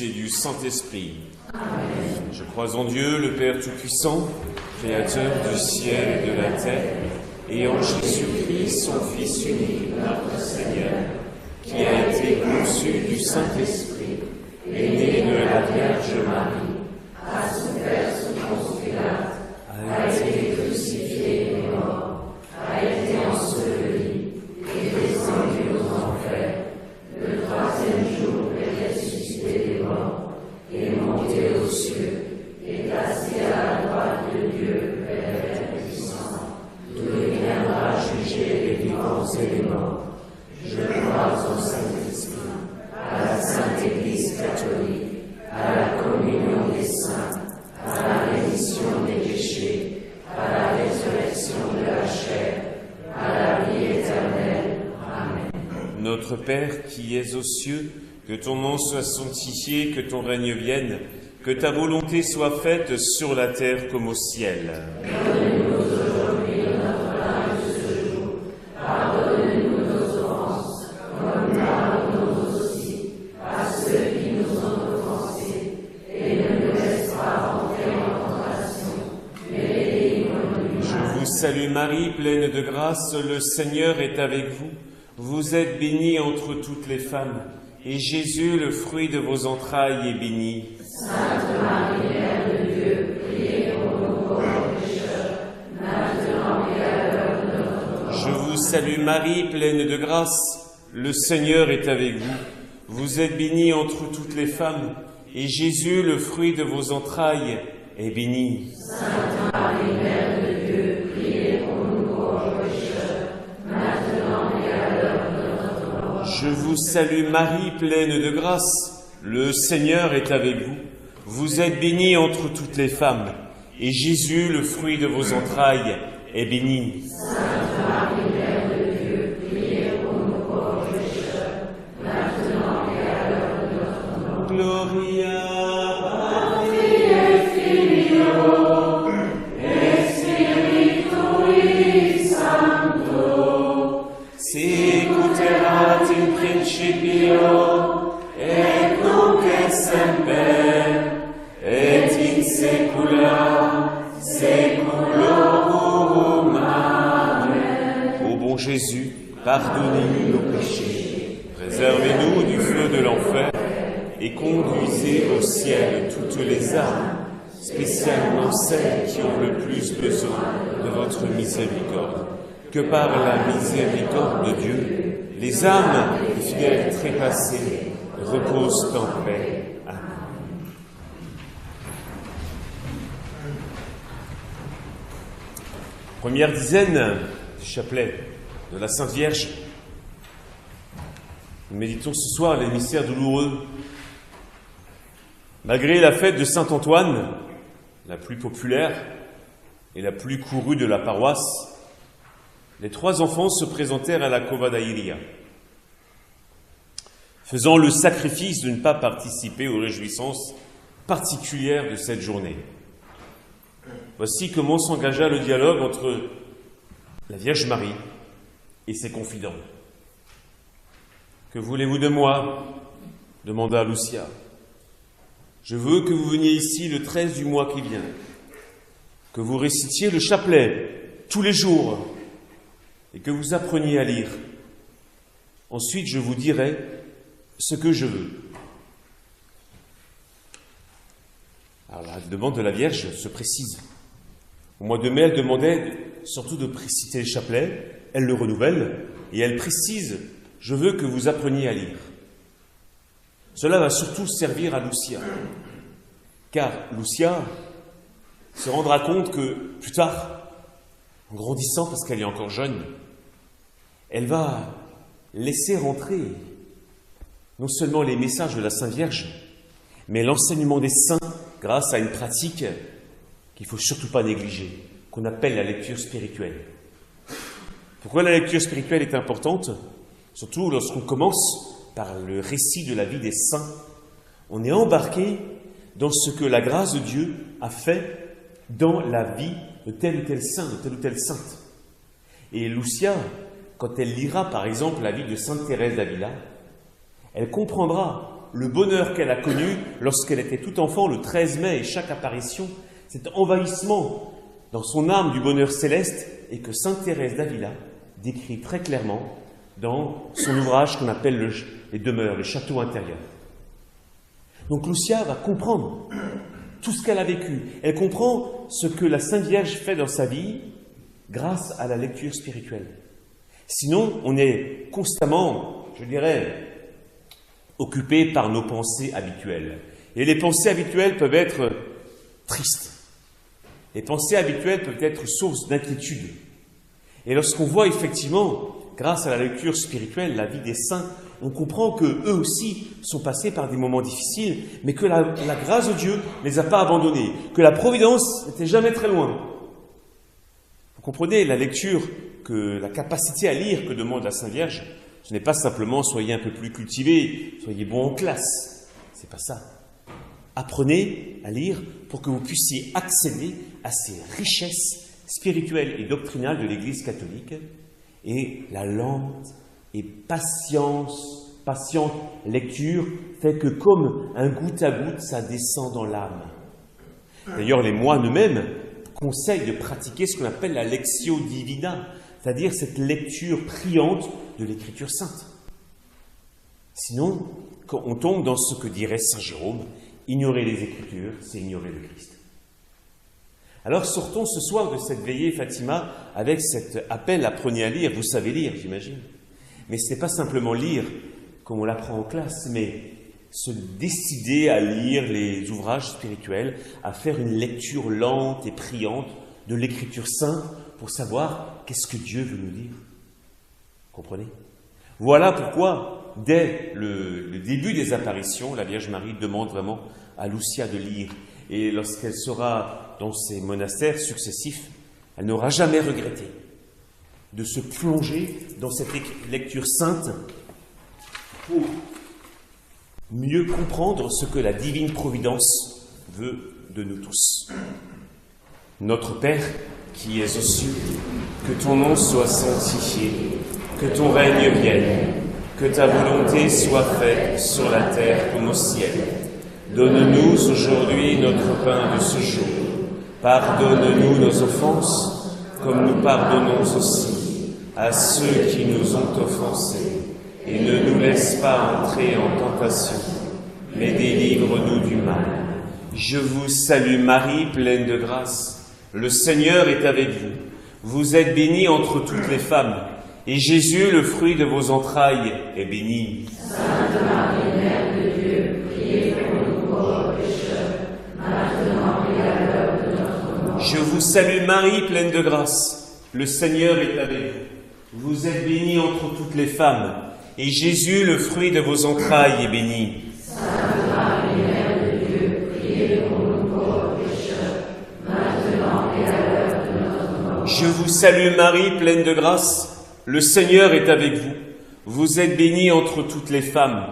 Fils et du Saint-Esprit. Amen. Je crois en Dieu, le Père Tout-Puissant, Créateur du ciel et de la terre, et en Jésus-Christ, son Fils unique, notre Seigneur, qui a été conçu du Saint-Esprit, est né de la Vierge Marie, a souffert sous Ponce Pilate, a été crucifié et mort, a été enseveli et descendu aux enfers. Le troisième jour est ressuscité des morts, est monté aux cieux, est assis à la droite de Dieu, Père Tout-Puissant, d'où il viendra juger les vivants et les morts. Je crois au Saint-Esprit, à la Sainte Église catholique, à la communion des saints, à la rémission des péchés, à la résurrection de la chair, à la vie éternelle. Amen. Notre Père qui es aux cieux, que ton nom soit sanctifié, que ton règne vienne, que ta volonté soit faite sur la terre comme au ciel. Donne-nous aujourd'hui notre pain de ce jour. Pardonne-nous nos offenses, comme nous pardonnons aussi à ceux qui nous ont offensés. Et ne nous laisse pas entrer en tentation, mais délivre-nous du mal. Je vous salue Marie, pleine de grâce, le Seigneur est avec vous. Vous êtes bénie entre toutes les femmes, et Jésus, le fruit de vos entrailles, est béni. Sainte Marie, Mère de Dieu, priez pour nous pauvres pécheurs, maintenant et à l'heure de notre mort. Je vous salue Marie, pleine de grâce, le Seigneur est avec vous. Vous êtes bénie entre toutes les femmes, et Jésus, le fruit de vos entrailles, est béni. Sainte Marie, Mère de Dieu, priez pour nous pauvres pécheurs, maintenant et à l'heure de notre mort. Je vous salue Marie, pleine de grâce, le Seigneur est avec vous. Vous êtes bénie entre toutes les femmes, et Jésus, le fruit de vos entrailles, est béni. Sainte Marie, Mère de Dieu, priez pour nous pauvres pécheurs, maintenant et à l'heure de notre mort. Gloria Patri et Filio et Spiritui Sancto, sicut erat in principio et nunc et semper et in saecula saeculorum. Amen. Ô bon Jésus, pardonnez-nous nos péchés, préservez-nous du feu de l'enfer et conduisez au ciel toutes les âmes, spécialement celles qui ont le plus besoin de votre miséricorde. Que par la miséricorde de Dieu, les âmes des fidèles trépassés reposent en paix. Amen. Première dizaine du chapelet de la Sainte Vierge. Nous méditons ce soir les mystères douloureux. Malgré la fête de Saint-Antoine, la plus populaire et la plus courue de la paroisse, les trois enfants se présentèrent à la Cova d'Airia, faisant le sacrifice de ne pas participer aux réjouissances particulières de cette journée. Voici comment s'engagea le dialogue entre la Vierge Marie et ses confidents. « Que voulez-vous de moi ?» demanda Lucia. « Je veux que vous veniez ici le 13 du mois qui vient, que vous récitiez le chapelet tous les jours et que vous appreniez à lire. Ensuite, je vous dirai ce que je veux. » Alors la demande de la Vierge se précise. Au mois de mai, elle demandait surtout de réciter le chapelet, elle le renouvelle, et elle précise « Je veux que vous appreniez à lire ». Cela va surtout servir à Lucia, car Lucia se rendra compte que plus tard, en grandissant, parce qu'elle est encore jeune, elle va laisser rentrer non seulement les messages de la Sainte Vierge, mais l'enseignement des saints grâce à une pratique qu'il ne faut surtout pas négliger, qu'on appelle la lecture spirituelle. Pourquoi la lecture spirituelle est importante? Surtout lorsqu'on commence par le récit de la vie des saints, on est embarqué dans ce que la grâce de Dieu a fait dans la vie de tel ou tel saint, de telle ou telle sainte. Et Lucia, quand elle lira par exemple la vie de Sainte Thérèse d'Avila, elle comprendra le bonheur qu'elle a connu lorsqu'elle était tout enfant, le 13 mai, et chaque apparition, cet envahissement dans son âme du bonheur céleste, et que sainte Thérèse d'Avila décrit très clairement dans son ouvrage qu'on appelle les demeures, les châteaux intérieurs. Donc Lucia va comprendre tout ce qu'elle a vécu. Elle comprend ce que la Sainte Vierge fait dans sa vie grâce à la lecture spirituelle. Sinon, on est constamment, je dirais, occupé par nos pensées habituelles. Et les pensées habituelles peuvent être tristes. Les pensées habituelles peuvent être source d'inquiétude. Et lorsqu'on voit effectivement, grâce à la lecture spirituelle, la vie des saints, on comprend qu'eux aussi sont passés par des moments difficiles, mais que la grâce de Dieu ne les a pas abandonnés, que la providence n'était jamais très loin. Vous comprenez, la lecture, la capacité à lire que demande la Sainte Vierge, ce n'est pas simplement soyez un peu plus cultivés, soyez bons en classe. C'est pas ça. Apprenez à lire pour que vous puissiez accéder à ces richesses spirituelles et doctrinales de l'Église catholique. Et la lente et patiente lecture fait que comme un goutte à goutte, ça descend dans l'âme. D'ailleurs, les moines eux-mêmes conseillent de pratiquer ce qu'on appelle la lectio divina, c'est-à-dire cette lecture priante de l'Écriture sainte. Sinon, quand on tombe dans ce que dirait saint Jérôme, ignorer les Écritures, c'est ignorer le Christ. Alors sortons ce soir de cette veillée Fatima avec cet appel apprenez à lire. Vous savez lire, j'imagine. Mais ce n'est pas simplement lire comme on l'apprend en classe, mais se décider à lire les ouvrages spirituels, à faire une lecture lente et priante de l'Écriture sainte pour savoir qu'est-ce que Dieu veut nous dire. Comprenez ? Voilà pourquoi, dès le début des apparitions, la Vierge Marie demande vraiment à Lucia de lire. Et lorsqu'elle sera dans ces monastères successifs, elle n'aura jamais regretté de se plonger dans cette lecture sainte pour mieux comprendre ce que la divine providence veut de nous tous. Notre Père, qui es aux cieux, que ton nom soit sanctifié, que ton règne vienne, que ta volonté soit faite sur la terre comme au ciel. Donne-nous aujourd'hui notre pain de ce jour. Pardonne-nous nos offenses, comme nous pardonnons aussi à ceux qui nous ont offensés. Et ne nous laisse pas entrer en tentation, mais délivre-nous du mal. Je vous salue Marie, pleine de grâce. Le Seigneur est avec vous. Vous êtes bénie entre toutes les femmes, et Jésus, le fruit de vos entrailles, est béni. Sainte Marie, Mère de Dieu, priez pour nous pauvres pécheurs, maintenant et à l'heure de notre mort. Je vous salue Marie, pleine de grâce. Le Seigneur est avec vous. Vous êtes bénie entre toutes les femmes, et Jésus, le fruit de vos entrailles, est béni. Sainte Marie, Mère de Dieu, priez pour nous pauvres pécheurs, maintenant et à l'heure de notre mort. Je vous salue Marie, pleine de grâce. Le Seigneur est avec vous. Vous êtes bénie entre toutes les femmes,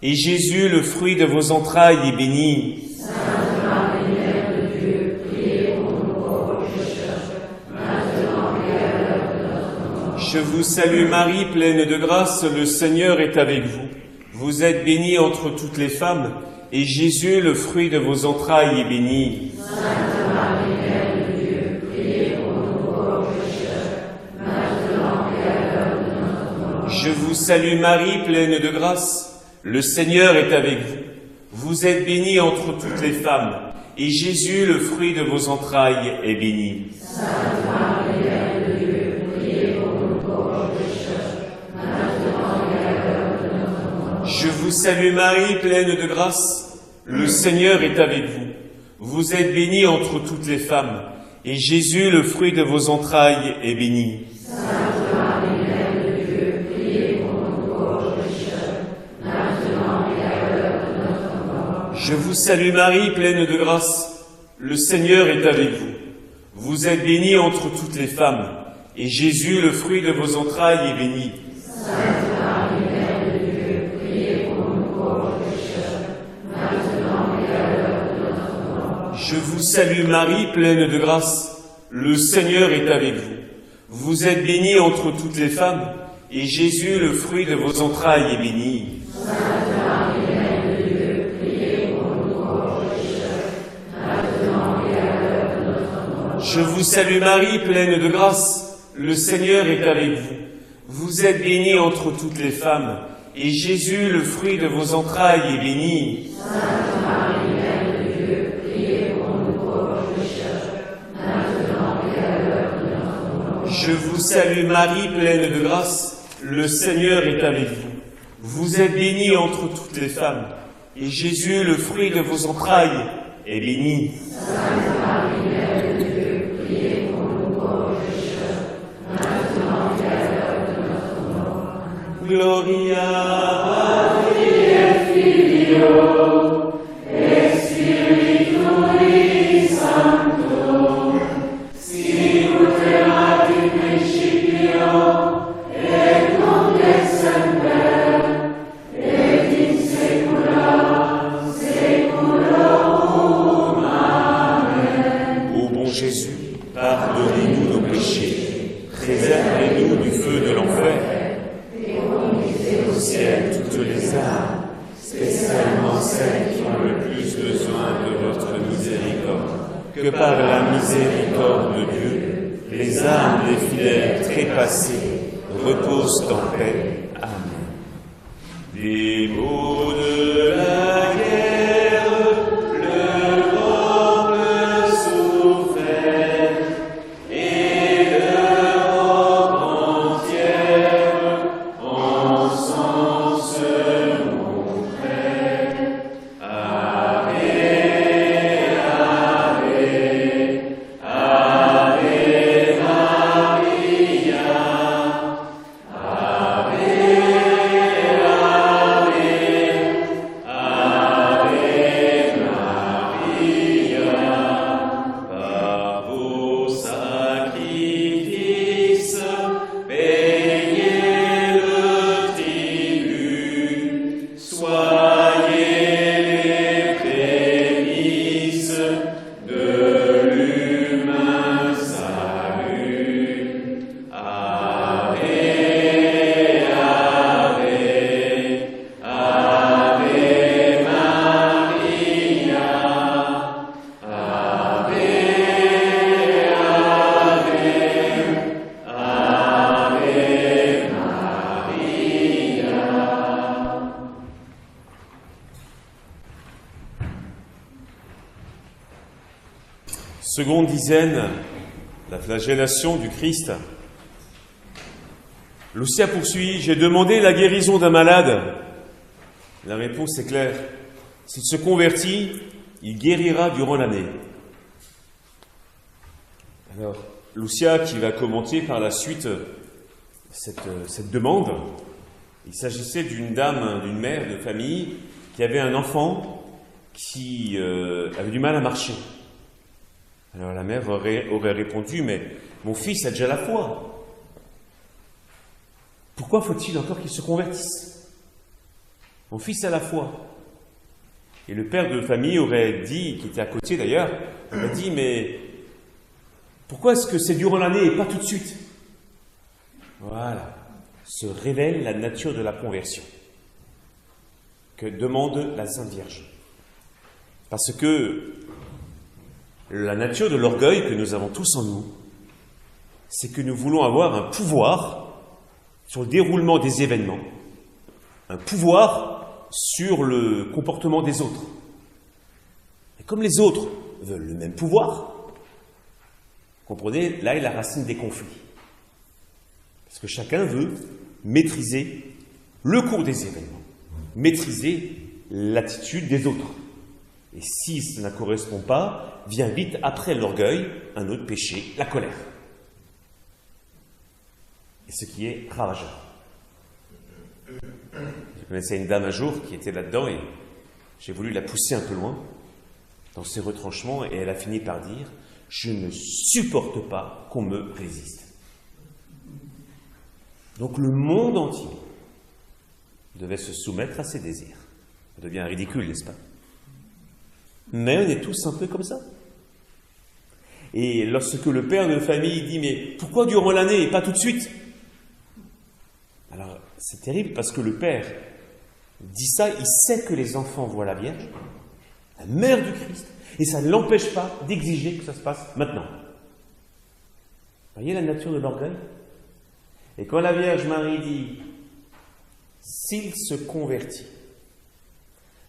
et Jésus, le fruit de vos entrailles, est béni. Sainte Marie, Mère de Dieu, priez pour nous pauvres pécheurs, maintenant et à l'heure de notre mort. Je vous salue Marie, pleine de grâce, le Seigneur est avec vous. Vous êtes bénie entre toutes les femmes, et Jésus, le fruit de vos entrailles, est béni. Sainte Marie, Mère de Dieu, priez pour nous pauvres pécheurs, maintenant et à l'heure de notre mort. Je vous salue Marie, pleine de grâce, le Seigneur est avec vous. Vous êtes bénie entre toutes les femmes, et Jésus, le fruit de vos entrailles, est béni. Sainte Marie, Mère de Dieu, priez pour nous pauvres pécheurs, maintenant et à l'heure de notre mort. Je vous salue Marie, pleine de grâce, le Seigneur est avec vous. Vous êtes bénie entre toutes les femmes, et Jésus, le fruit de vos entrailles, est béni. Sainte Marie, Mère de Dieu, priez pour nous pauvres pécheurs, maintenant et à l'heure de notre mort. Je vous salue Marie, pleine de grâce, le Seigneur est avec vous. Vous êtes bénie entre toutes les femmes, et Jésus, le fruit de vos entrailles, est béni. Sainte Marie, Mère de Dieu, priez pour nous pauvres pécheurs, maintenant et à l'heure de notre mort. Je vous salue Marie, pleine de grâce, le Seigneur est avec vous. Vous êtes bénie entre toutes les femmes, et Jésus, le fruit de vos entrailles, est béni. Sainte Marie, Mère de Je vous salue Marie, pleine de grâce. Le Seigneur est avec vous. Vous êtes bénie entre toutes les femmes, et Jésus, le fruit de vos entrailles, est béni. Sainte Marie, Mère de Dieu, priez pour nous pauvres pécheurs, maintenant et à l'heure de notre mort. Je vous salue Marie, pleine de grâce. Le Seigneur est avec vous. Vous êtes bénie entre toutes les femmes, et Jésus, le fruit de vos entrailles, est béni. Sainte Marie, Mère de Dieu, priez pour nous pauvres pécheurs, maintenant et à l'heure de notre mort. Gloria Patri et Filio et Spiritui Sancto, sicut erat in principio et nunc et semper et in saecula saeculorum. Amen. Ô bon Jésus, pardonnez-nous nos péchés, préservez-nous du feu de l'enfer, et au ciel toutes les âmes, spécialement celles qui ont le plus besoin de votre miséricorde. Que par la miséricorde de Dieu, les âmes des fidèles trépassés reposent en paix. Amen. Des maux de la guerre, l'Europe souffert, et l'Europe entière en s'en se montrait. Ave, Ave, Ave Maria, Ave, Ave, Ave Maria, par vos sacrifices, payez le tribut, soyez les prémices de l'humain salut. Ave, Ave, Ave Maria, Ave, Ave, Ave Maria. Seconde dizaine, la flagellation du Christ. Lucia poursuit, j'ai demandé la guérison d'un malade. La réponse est claire. S'il se convertit, il guérira durant l'année. Alors, Lucia qui va commenter par la suite cette demande, il s'agissait d'une dame, d'une mère de famille qui avait un enfant qui avait du mal à marcher. Alors la mère aurait répondu, mais mon fils a déjà la foi. Pourquoi faut-il encore qu'il se convertisse? Mon fils a la foi. Et le père de famille aurait dit, qui était à côté d'ailleurs, aurait dit, mais pourquoi est-ce que c'est durant l'année et pas tout de suite? Voilà, se révèle la nature de la conversion que demande la Sainte Vierge. Parce que la nature de l'orgueil que nous avons tous en nous, c'est que nous voulons avoir un pouvoir sur le déroulement des événements, un pouvoir sur le comportement des autres. Et comme les autres veulent le même pouvoir, comprenez, là est la racine des conflits. Parce que chacun veut maîtriser le cours des événements, maîtriser l'attitude des autres. Et si cela ne correspond pas, vient vite après l'orgueil un autre péché, la colère. Et ce qui est ravageur. Je connaissais une dame un jour qui était là-dedans et j'ai voulu la pousser un peu loin dans ses retranchements et elle a fini par dire « Je ne supporte pas qu'on me résiste ». Donc le monde entier devait se soumettre à ses désirs. Ça devient ridicule, n'est-ce pas? Mais on est tous un peu comme ça. Et lorsque le père de famille dit « Mais pourquoi durant l'année et pas tout de suite ?» Alors, c'est terrible parce que le père dit ça, il sait que les enfants voient la Vierge, la mère du Christ, et ça ne l'empêche pas d'exiger que ça se passe maintenant. Voyez la nature de l'orgueil? Et quand la Vierge Marie dit « s'il se convertit »,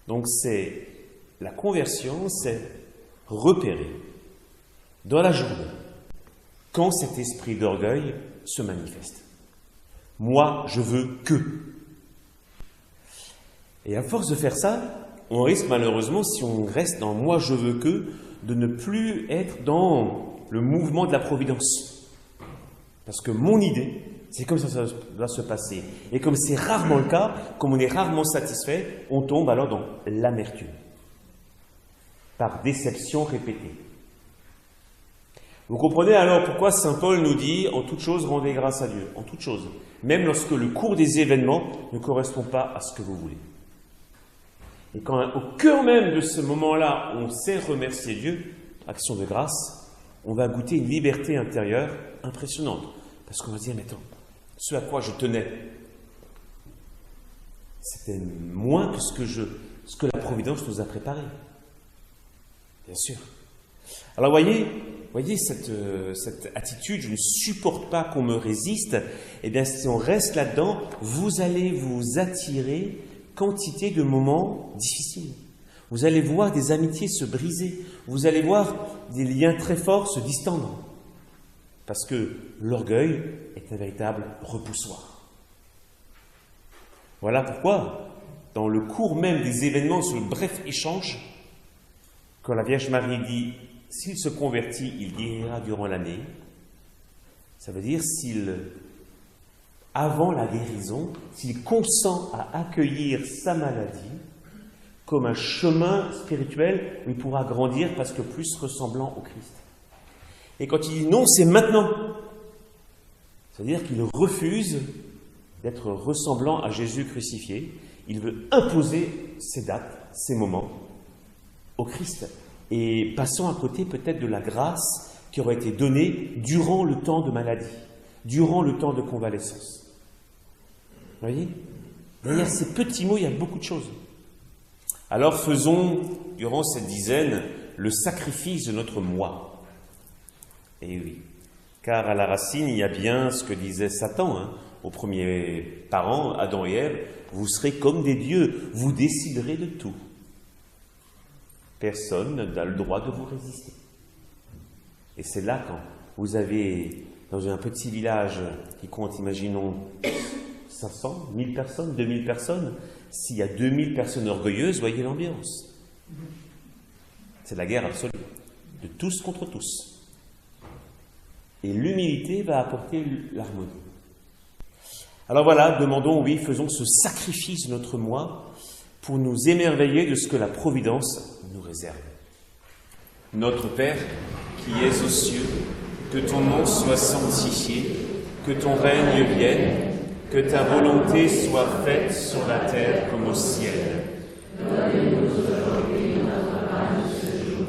donc c'est la conversion, c'est repérer dans la journée quand cet esprit d'orgueil se manifeste. Moi, je veux que. Et à force de faire ça, on risque malheureusement, si on reste dans « moi, je veux que », de ne plus être dans le mouvement de la providence. Parce que mon idée, c'est comme ça doit se passer. Et comme c'est rarement le cas, comme on est rarement satisfait, on tombe alors dans l'amertume. Par déception répétée. Vous comprenez alors pourquoi saint Paul nous dit « en toute chose, rendez grâce à Dieu ». En toute chose. Même lorsque le cours des événements ne correspond pas à ce que vous voulez. Et quand au cœur même de ce moment-là, on sait remercier Dieu, action de grâce, on va goûter une liberté intérieure impressionnante. Parce qu'on va se dire, mais attends, ce à quoi je tenais, c'était moins que ce que la Providence nous a préparé. Bien sûr. Alors voyez cette attitude, je ne supporte pas qu'on me résiste. Eh bien, si on reste là-dedans, vous allez vous attirer quantité de moments difficiles. Vous allez voir des amitiés se briser. Vous allez voir des liens très forts se distendre. Parce que l'orgueil est un véritable repoussoir. Voilà pourquoi, dans le cours même des événements, sur le bref échange, quand la Vierge Marie dit « s'il se convertit, il guérira durant l'année », ça veut dire avant la guérison, s'il consent à accueillir sa maladie comme un chemin spirituel où il pourra grandir parce que plus ressemblant au Christ. Et quand il dit non, c'est maintenant. C'est-à-dire qu'il refuse d'être ressemblant à Jésus crucifié. Il veut imposer ces dates, ces moments au Christ. Et passant à côté peut-être de la grâce qui aurait été donnée durant le temps de maladie, durant le temps de convalescence. Vous voyez? Derrière ces petits mots, il y a beaucoup de choses. Alors faisons, durant cette dizaine, le sacrifice de notre moi. Et oui, car à la racine, il y a bien ce que disait Satan aux premiers parents, Adam et Ève, vous serez comme des dieux, vous déciderez de tout. Personne n'a le droit de vous résister. Et c'est là quand vous avez, dans un petit village qui compte, imaginons, 500, 1000 personnes, 2000 personnes, s'il y a 2000 personnes orgueilleuses, voyez l'ambiance. C'est la guerre absolue, de tous contre tous. Et l'humilité va apporter l'harmonie. Alors voilà, demandons, oui, faisons ce sacrifice de notre moi pour nous émerveiller de ce que la Providence nous réserve. Notre Père, qui es aux cieux, que ton nom soit sanctifié, que ton règne vienne, que ta volonté soit faite sur la terre comme au ciel. Donne-nous aujourd'hui notre pain de ce jour.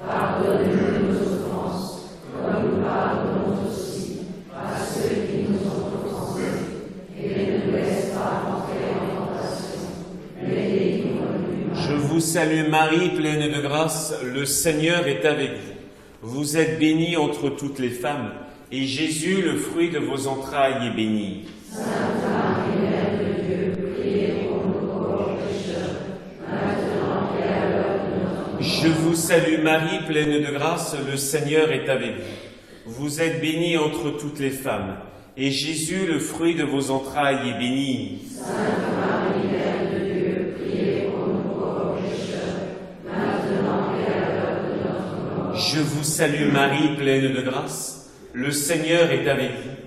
Pardonne-nous nos offenses, comme nous pardonnons aussi à ceux qui nous ont offensés. Et ne nous laisse pas entrer en tentation, mais délivre-nous du mal. Je vous salue Marie, pleine de grâce, le Seigneur est avec vous. Vous êtes bénie entre toutes les femmes, et Jésus, le fruit de vos entrailles, est béni. Sainte Marie, Mère de Dieu, priez pour nous pauvres pécheurs, maintenant et à l'heure de notre mort. Je vous salue Marie, pleine de grâce, le Seigneur est avec vous. Vous êtes bénie entre toutes les femmes, et Jésus, le fruit de vos entrailles, est béni. Sainte Marie, Mère de Dieu, priez pour nous pauvres pécheurs, maintenant et à l'heure de notre mort. Je vous salue Marie, pleine de grâce, le Seigneur est avec vous.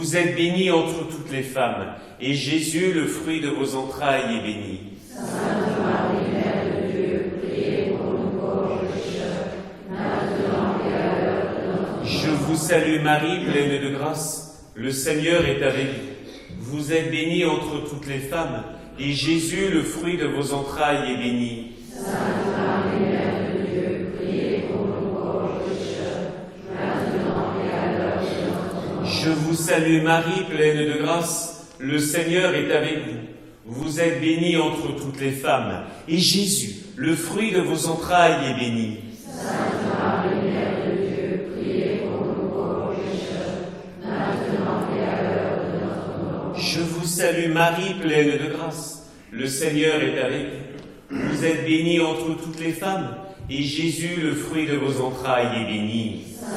Vous êtes bénie entre toutes les femmes, et Jésus, le fruit de vos entrailles, est béni. Sainte Marie, Mère de Dieu, priez pour nous pauvres pécheurs, maintenant et à l'heure de notre mort. Je vous salue Marie, pleine de grâce, le Seigneur est avec vous. Vous êtes bénie entre toutes les femmes, et Jésus, le fruit de vos entrailles, est béni. Sainte Marie, Mère de Dieu, priez pour nous pauvres pécheurs, maintenant et à l'heure de notre mort. Je vous salue Marie, pleine de grâce, le Seigneur est avec vous. Vous êtes bénie entre toutes les femmes, et Jésus, le fruit de vos entrailles, est béni. Sainte Marie, Mère de Dieu, priez pour nous pauvres pécheurs, salue Marie, pleine de grâce. Le Seigneur est avec vous. Vous êtes bénie entre toutes les femmes, et Jésus, le fruit de vos entrailles, est béni. Sainte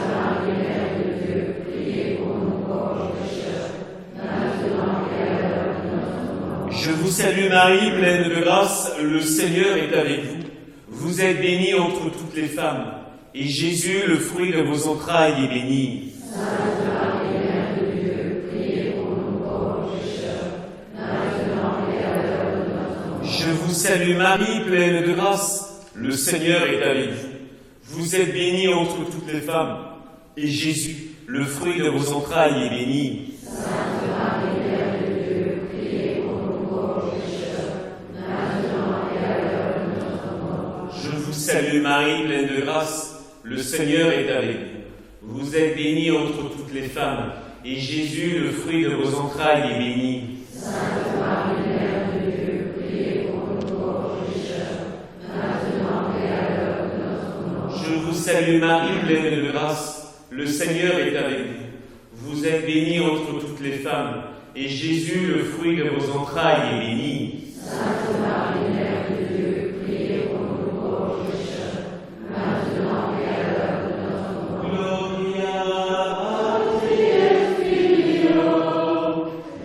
Marie, Mère de Dieu, priez pour nous pauvres pécheurs, maintenant et à l'heure de notre mort. Je vous salue Marie, pleine de grâce, le Seigneur est avec vous. Vous êtes bénie entre toutes les femmes, et Jésus, le fruit de vos entrailles, est béni. Sainte Marie, Mère de Dieu, priez pour nous pauvres pécheurs, maintenant et à l'heure de notre mort. Je vous salue Marie, pleine de grâce, le Seigneur est avec vous. Vous êtes bénie entre toutes les femmes, et Jésus, le fruit de vos entrailles, est béni. Sainte Marie, Mère de Dieu, priez pour nous pauvres pécheurs, maintenant et à l'heure de notre mort. Je vous salue Marie, pleine de grâce, le Seigneur est avec vous. Vous êtes bénie entre toutes les femmes, et Jésus, le fruit de vos entrailles, est béni. Sainte Marie, Mère de Dieu, priez pour nous pauvres pécheurs, maintenant et à l'heure de notre mort. Je vous salue Marie, pleine de grâce, le Seigneur est avec vous. Vous êtes bénie entre toutes les femmes, et Jésus, le fruit de vos entrailles, est béni. Sainte Marie, Mère de Dieu, priez pour nous pauvres pécheurs, maintenant et à l'heure de notre mort. Gloria Patri et Filio,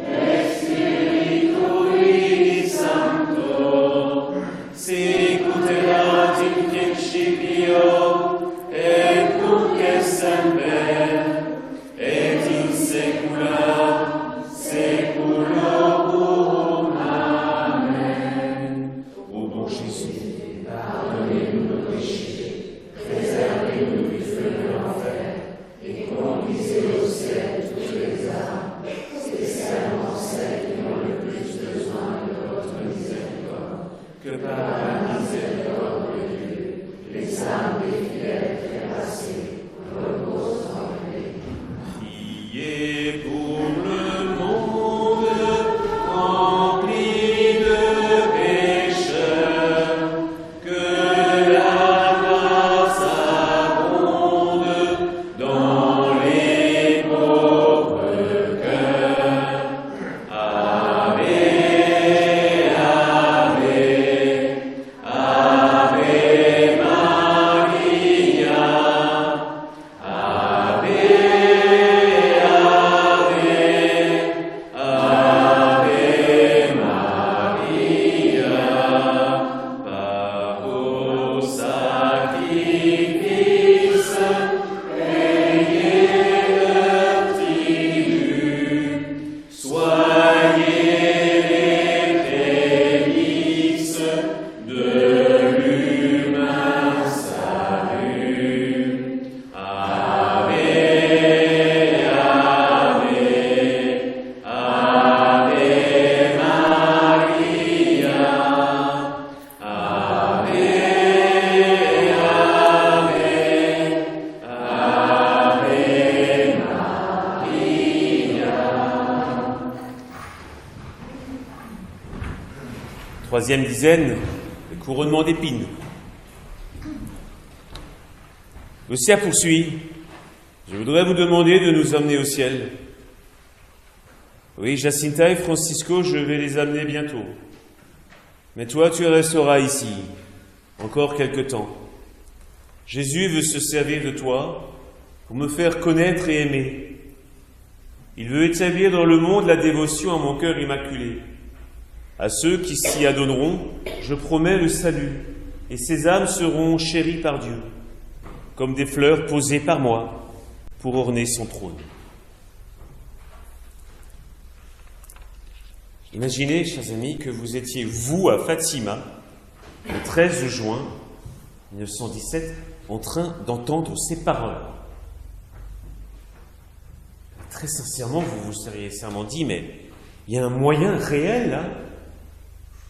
et Spiritui Sancto, sicut erat in principio, et nunc et semper, et in saecula saeculorum. Amen. Ô bon Jésus, pardonnez-nous nos péchés, préservez-nous du feu de l'enfer, et conduisez au ciel toutes les âmes, spécialement celles qui ont le plus besoin de votre miséricorde. que par Par la miséricorde de Dieu, les âmes des fidèles trépassés reposent en paix. priez pour le monde rempli de pécheurs, que la grâce abonde dans les pauvres cœurs. Ave, Ave, Ave Maria, Ave, Ave, Ave Maria, par vos sacrifices, payez leur tribut, soyez les prémices de l'humain salut. Ave, Ave, Ave Maria, Ave, Ave, Ave Maria. Troisième dizaine, le couronnement d'épines. Lucia poursuit. Je voudrais vous demander de nous emmener au ciel. Oui, Jacinta et Francisco, je vais les amener bientôt. Mais toi, tu resteras ici, encore quelque temps. Jésus veut se servir de toi pour me faire connaître et aimer. Il veut établir dans le monde la dévotion à mon cœur immaculé. À ceux qui s'y adonneront, je promets le salut, et ces âmes seront chéries par Dieu, comme des fleurs posées par moi pour orner son trône. Imaginez, chers amis, que vous étiez, vous, à Fatima, le 13 juin 1917, en train d'entendre ces paroles. Très sincèrement, vous vous seriez sûrement dit, mais il y a un moyen réel, là,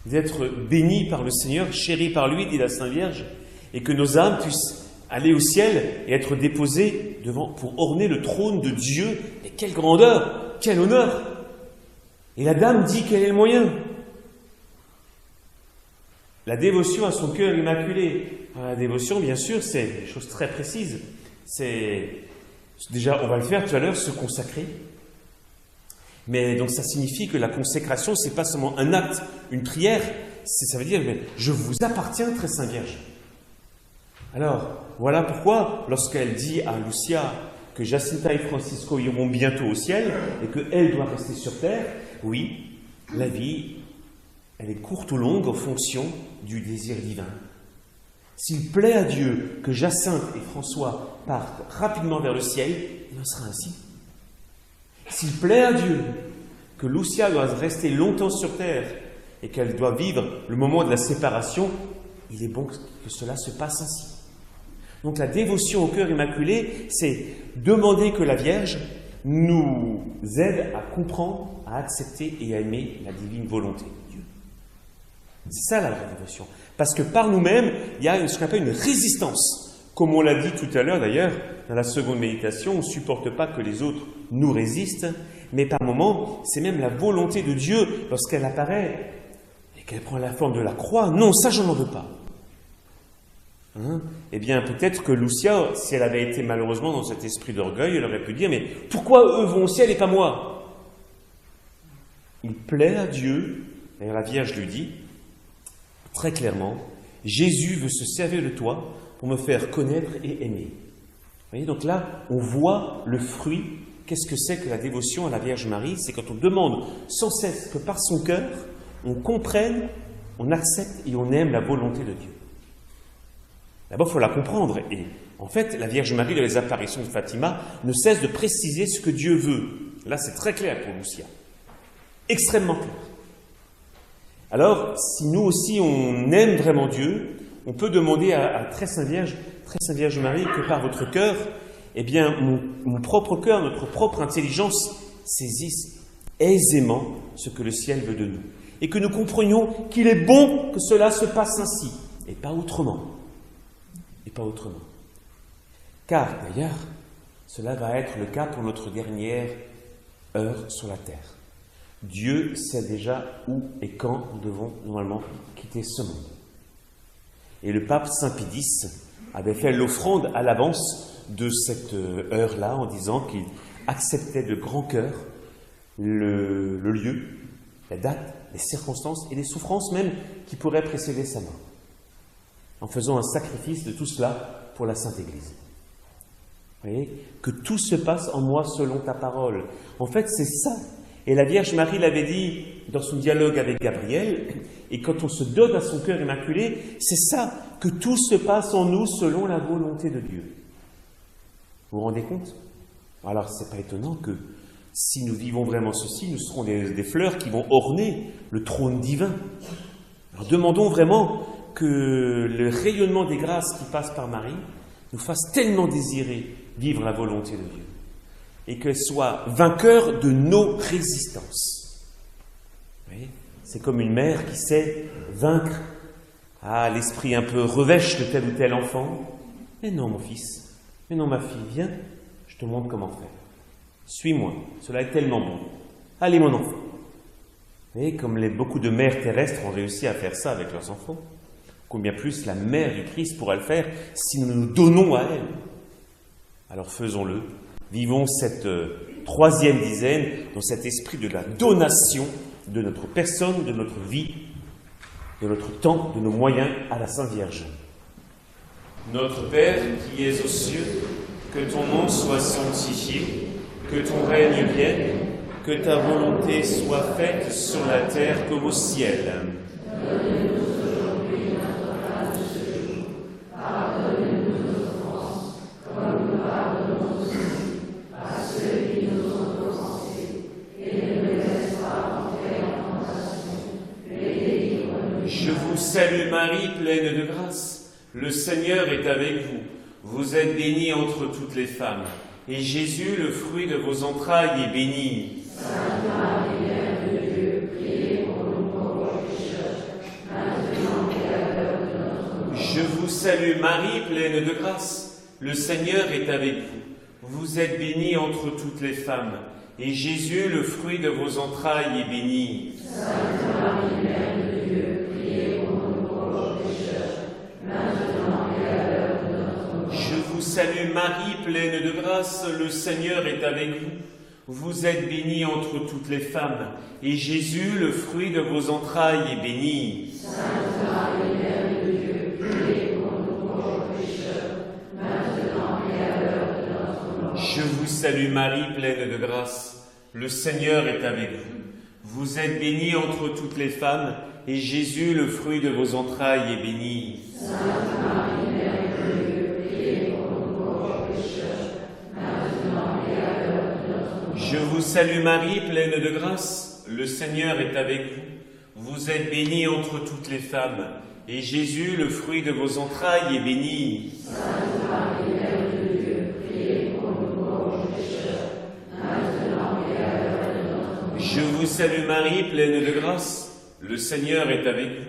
d'être bénis par le Seigneur, chéris par lui, dit la Sainte Vierge, et que nos âmes puissent aller au ciel et être déposées devant, pour orner le trône de Dieu. Et quelle grandeur, quel honneur! Et la dame dit quel est le moyen. La dévotion à son cœur immaculé. Alors, la dévotion, bien sûr, c'est des choses très précises. C'est déjà, on va le faire tout à l'heure, se consacrer. Mais donc ça signifie que la consécration, c'est pas seulement un acte, une prière, ça veut dire, mais je vous appartiens, très Sainte Vierge. Alors, voilà pourquoi, lorsqu'elle dit à Lucia que Jacinta et Francisco iront bientôt au ciel et qu'elle doit rester sur terre, oui, la vie, elle est courte ou longue en fonction du désir divin. S'il plaît à Dieu que Jacinthe et François partent rapidement vers le ciel, il en sera ainsi. S'il plaît à Dieu que Lucia doit rester longtemps sur terre et qu'elle doit vivre le moment de la séparation, il est bon que cela se passe ainsi. Donc la dévotion au cœur immaculé, c'est demander que la Vierge nous aide à comprendre, à accepter et à aimer la divine volonté de Dieu. C'est ça la vraie dévotion. Parce que par nous-mêmes, il y a ce qu'on appelle une résistance. Comme on l'a dit tout à l'heure d'ailleurs, dans la seconde méditation, on ne supporte pas que les autres nous résistent, mais par moments, c'est même la volonté de Dieu, lorsqu'elle apparaît et qu'elle prend la forme de la croix. Non, ça je n'en veux pas. Eh bien, peut-être que Lucia, si elle avait été malheureusement dans cet esprit d'orgueil, elle aurait pu dire, mais pourquoi eux vont au ciel et pas moi? Il plaît à Dieu, et la Vierge lui dit, très clairement, Jésus veut se servir de toi pour me faire connaître et aimer. Vous voyez, donc là, on voit le fruit. Qu'est-ce que c'est que la dévotion à la Vierge Marie? C'est quand on demande sans cesse que par son cœur, on comprenne, on accepte et on aime la volonté de Dieu. D'abord, il faut la comprendre. Et en fait, la Vierge Marie, dans les apparitions de Fatima, ne cesse de préciser ce que Dieu veut. Là, c'est très clair pour Lucia. Extrêmement clair. Alors, si nous aussi, on aime vraiment Dieu, on peut demander à très Sainte Vierge Marie, que par votre cœur, eh bien, mon propre cœur, notre propre intelligence saisisse aisément ce que le ciel veut de nous. Et que nous comprenions qu'il est bon que cela se passe ainsi, et pas autrement. Et pas autrement. Car, d'ailleurs, cela va être le cas pour notre dernière heure sur la terre. Dieu sait déjà où et quand nous devons normalement quitter ce monde. Et le pape Saint Pie X avait fait l'offrande à l'avance de cette heure-là en disant qu'il acceptait de grand cœur le lieu, la date, les circonstances et les souffrances même qui pourraient précéder sa mort, en faisant un sacrifice de tout cela pour la Sainte Église. Vous voyez, que tout se passe en moi selon ta parole. En fait, c'est ça. Et la Vierge Marie l'avait dit dans son dialogue avec Gabriel, et quand on se donne à son cœur immaculé, c'est ça, que tout se passe en nous selon la volonté de Dieu. Vous vous rendez compte? Alors, ce n'est pas étonnant que si nous vivons vraiment ceci, nous serons des fleurs qui vont orner le trône divin. Alors, demandons vraiment que le rayonnement des grâces qui passent par Marie nous fasse tellement désirer vivre la volonté de Dieu et qu'elle soit vainqueur de nos résistances. Vous voyez, c'est comme une mère qui sait vaincre l'esprit un peu revêche de tel ou tel enfant. Mais non, mon fils, mais non, ma fille, viens, je te montre comment faire. Suis-moi, cela est tellement bon. Allez, mon enfant. Vous voyez, comme beaucoup de mères terrestres ont réussi à faire ça avec leurs enfants, combien plus la mère du Christ pourra le faire si nous nous donnons à elle. Alors faisons-le. Vivons cette troisième dizaine dans cet esprit de la donation de notre personne, de notre vie, de notre temps, de nos moyens à la Sainte Vierge. Notre Père qui es aux cieux, que ton nom soit sanctifié, que ton règne vienne, que ta volonté soit faite sur la terre comme au ciel. Salut Marie, pleine de grâce, le Seigneur est avec vous. Vous êtes bénie entre toutes les femmes, et Jésus, le fruit de vos entrailles, est béni. Sainte Marie, Mère de Dieu, priez pour nous pauvres pécheurs, maintenant et à l'heure de notre mort. Je vous salue Marie, pleine de grâce, le Seigneur est avec vous. Vous êtes bénie entre toutes les femmes, et Jésus, le fruit de vos entrailles, est béni. Sainte Marie, Mère de Dieu, priez pour nous pauvres pécheurs, maintenant et à l'heure de notre mort. Je vous salue Marie, pleine de grâce, le Seigneur est avec vous. Vous êtes bénie entre toutes les femmes, et Jésus, le fruit de vos entrailles, est béni. Sainte Marie, Mère de Dieu, priez pour nous pauvres pécheurs, maintenant et à l'heure de notre mort. Je vous salue Marie, pleine de grâce. Le Seigneur est avec vous. Vous êtes bénie entre toutes les femmes, et Jésus, le fruit de vos entrailles, est béni. Sainte Marie, Mère de Dieu, priez pour nous pauvres pécheurs, maintenant et à l'heure de notre mort. Je vous salue Marie, pleine de grâce. Le Seigneur est avec vous. Vous êtes bénie entre toutes les femmes, et Jésus, le fruit de vos entrailles, est béni. Sainte Marie, Mère de Dieu, priez pour nous pauvres pécheurs, maintenant et à l'heure de notre mort. Je vous salue Marie, pleine de grâce. Le Seigneur est avec vous.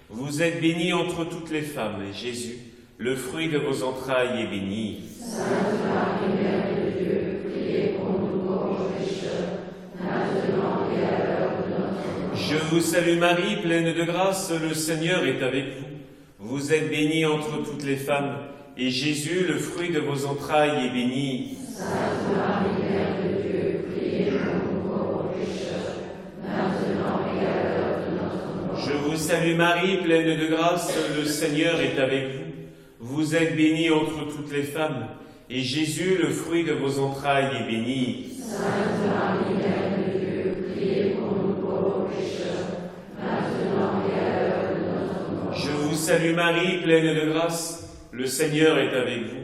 Vous êtes bénie entre toutes les femmes, et Jésus, le fruit de vos entrailles, est béni. Sainte Marie, Mère de Dieu, priez pour nous pauvres pécheurs, maintenant et à l'heure de notre mort. Je vous salue Marie, pleine de grâce. Le Seigneur est avec vous. Vous êtes bénie entre toutes les femmes, et Jésus, le fruit de vos entrailles, est béni. Sainte Marie, Mère de Dieu, priez pour nous pauvres pécheurs, maintenant et à l'heure de notre mort. Je vous salue Marie, pleine de grâce. Le Seigneur est avec vous. Vous êtes bénie entre toutes les femmes, et Jésus, le fruit de vos entrailles, est béni. Sainte Marie, Mère de Dieu, priez pour nous pauvres pécheurs, maintenant et à l'heure de notre mort. Je vous salue Marie, pleine de grâce. Le Seigneur est avec vous.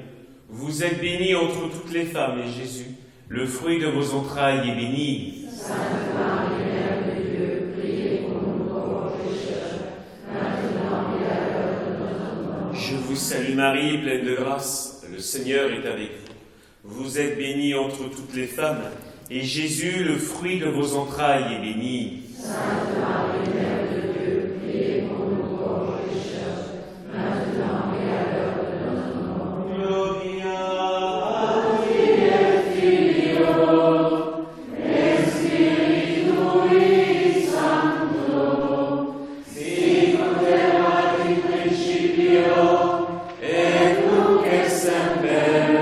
Vous êtes bénie entre toutes les femmes, et Jésus, le fruit de vos entrailles, est béni. Sainte Marie, Mère de Dieu, priez pour nous pauvres pécheurs, maintenant et à l'heure de notre mort. Je vous salue Marie, pleine de grâce. Le Seigneur est avec vous. Vous êtes bénie entre toutes les femmes, et Jésus, le fruit de vos entrailles, est béni. Sainte Marie, Mère de Dieu, priez pour nous pauvres pécheurs, maintenant et à l'heure de notre mort. Gloria Spiritui Sancto, sicut erat in principio, et nunc et semper,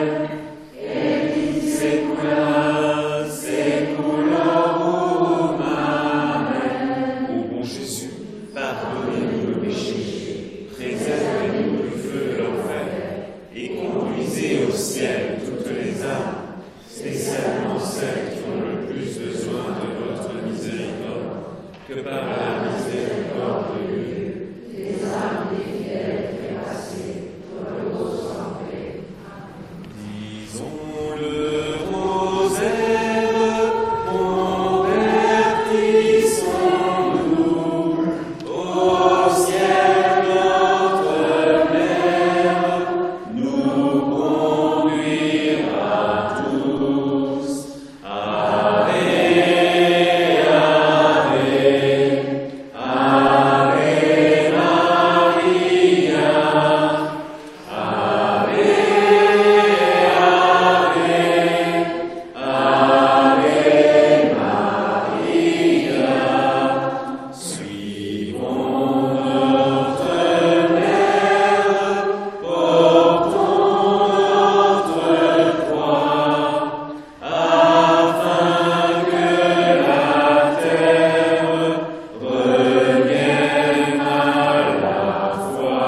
et in saecula saeculorum. Amen. Ô bon Jésus, pardonnez-nous le péché, préservez-nous du feu de l'enfer, et conduisez au ciel toutes les âmes, spécialement celles qui ont le plus besoin de votre miséricorde, que par la miséricorde de Dieu. des âmes des fidèles trépassés, repose en paix. Disons le rosaire, convertissons-nous au ciel, notre Mère nous conduira tous. Ave, Ave, Ave Maria, Ave, Ave Maria. Suivons notre Mère, portons notre croix, afin que la terre revienne à la foi.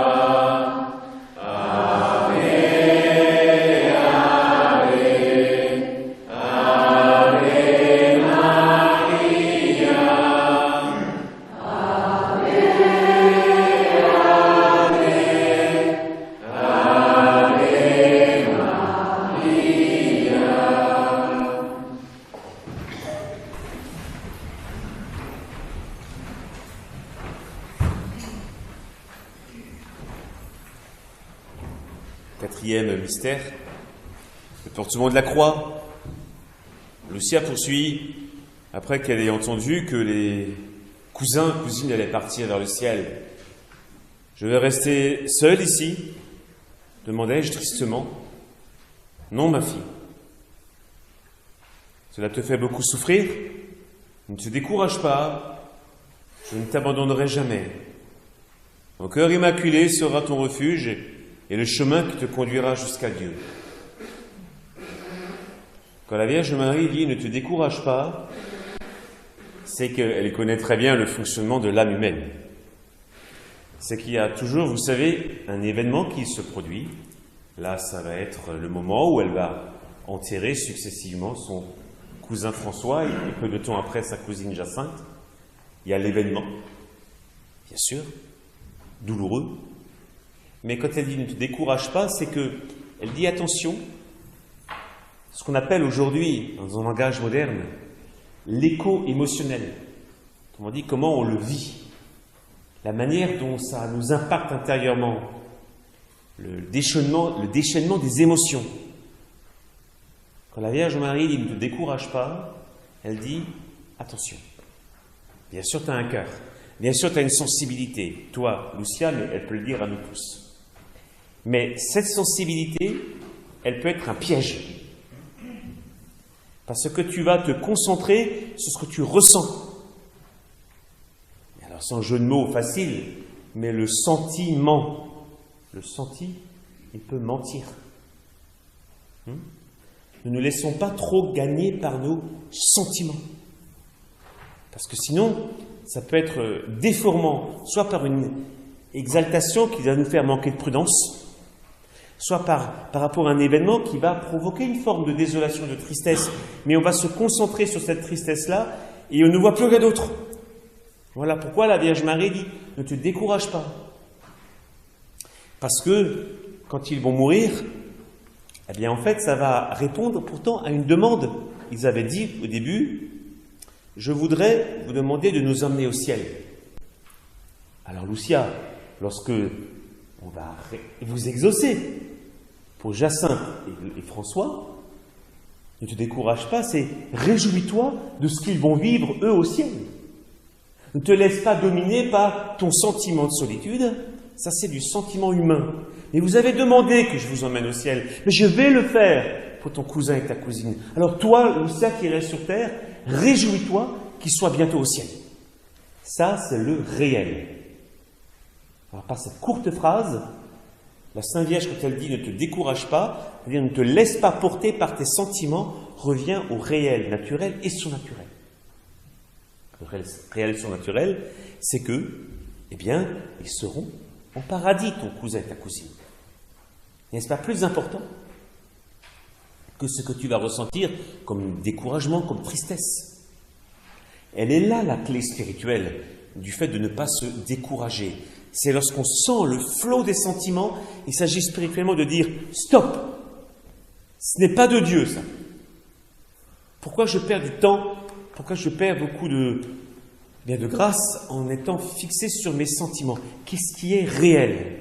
Ave, Ave, Ave Maria. Quatrième mystère, le portement de la croix. Lucia poursuit, après qu'elle ait entendu que les cousines allaient partir vers le ciel. « Je vais rester seule ici ?» demandai-je tristement. « Non, ma fille. Cela te fait beaucoup souffrir? Ne te décourage pas. Je ne t'abandonnerai jamais. Mon cœur immaculé sera ton refuge et le chemin qui te conduira jusqu'à Dieu. » Quand la Vierge Marie dit « ne te décourage pas », c'est qu'elle connaît très bien le fonctionnement de l'âme humaine. C'est qu'il y a toujours, vous savez, un événement qui se produit. Là, ça va être le moment où elle va enterrer successivement son cousin François et peu de temps après sa cousine Jacinthe. Il y a l'événement, bien sûr, douloureux. Mais quand elle dit « ne te décourage pas », c'est qu'elle dit « attention ». Ce qu'on appelle aujourd'hui, dans un langage moderne, l'écho émotionnel. Autrement dit, comment on le vit, la manière dont ça nous impacte intérieurement, le déchaînement des émotions. Quand la Vierge Marie dit « ne te décourage pas », elle dit « attention ». Bien sûr, tu as un cœur. Bien sûr, tu as une sensibilité. Toi, Lucia, mais elle peut le dire à nous tous. Mais cette sensibilité, elle peut être un piège. Parce que tu vas te concentrer sur ce que tu ressens. Alors, sans jeu de mots facile, mais le sentiment. Le senti, il peut mentir. Ne nous laissons pas trop gagner par nos sentiments. Parce que sinon, ça peut être déformant, soit par une exaltation qui va nous faire manquer de prudence, soit par rapport à un événement qui va provoquer une forme de désolation, de tristesse, mais on va se concentrer sur cette tristesse-là et on ne voit plus rien d'autre. Voilà pourquoi la Vierge Marie dit « ne te décourage pas ». Parce que quand ils vont mourir, eh bien en fait ça va répondre pourtant à une demande. Ils avaient dit au début « je voudrais vous demander de nous emmener au ciel ». Alors Lucia, lorsque on va vous exaucer pour Jacinthe et François, ne te décourage pas, c'est réjouis-toi de ce qu'ils vont vivre eux au ciel. Ne te laisse pas dominer par ton sentiment de solitude, ça c'est du sentiment humain. Mais vous avez demandé que je vous emmène au ciel, mais je vais le faire pour ton cousin et ta cousine. Alors toi, Lucia qui reste sur terre, réjouis-toi qu'il soit bientôt au ciel. Ça c'est le réel. Alors, par cette courte phrase, la Sainte Vierge, quand elle dit « ne te décourage pas », c'est-à-dire « ne te laisse pas porter par tes sentiments », revient au réel, naturel et surnaturel. Le réel surnaturel, c'est que, eh bien, ils seront en paradis, ton cousin et ta cousine. N'est-ce pas plus important que ce que tu vas ressentir comme découragement, comme tristesse? Elle est là, la clé spirituelle du fait de ne pas se décourager. C'est lorsqu'on sent le flot des sentiments, il s'agit spirituellement de dire « stop ! Ce n'est pas de Dieu, ça. Pourquoi je perds du temps? Pourquoi je perds beaucoup de grâce en étant fixé sur mes sentiments? Qu'est-ce qui est réel ?»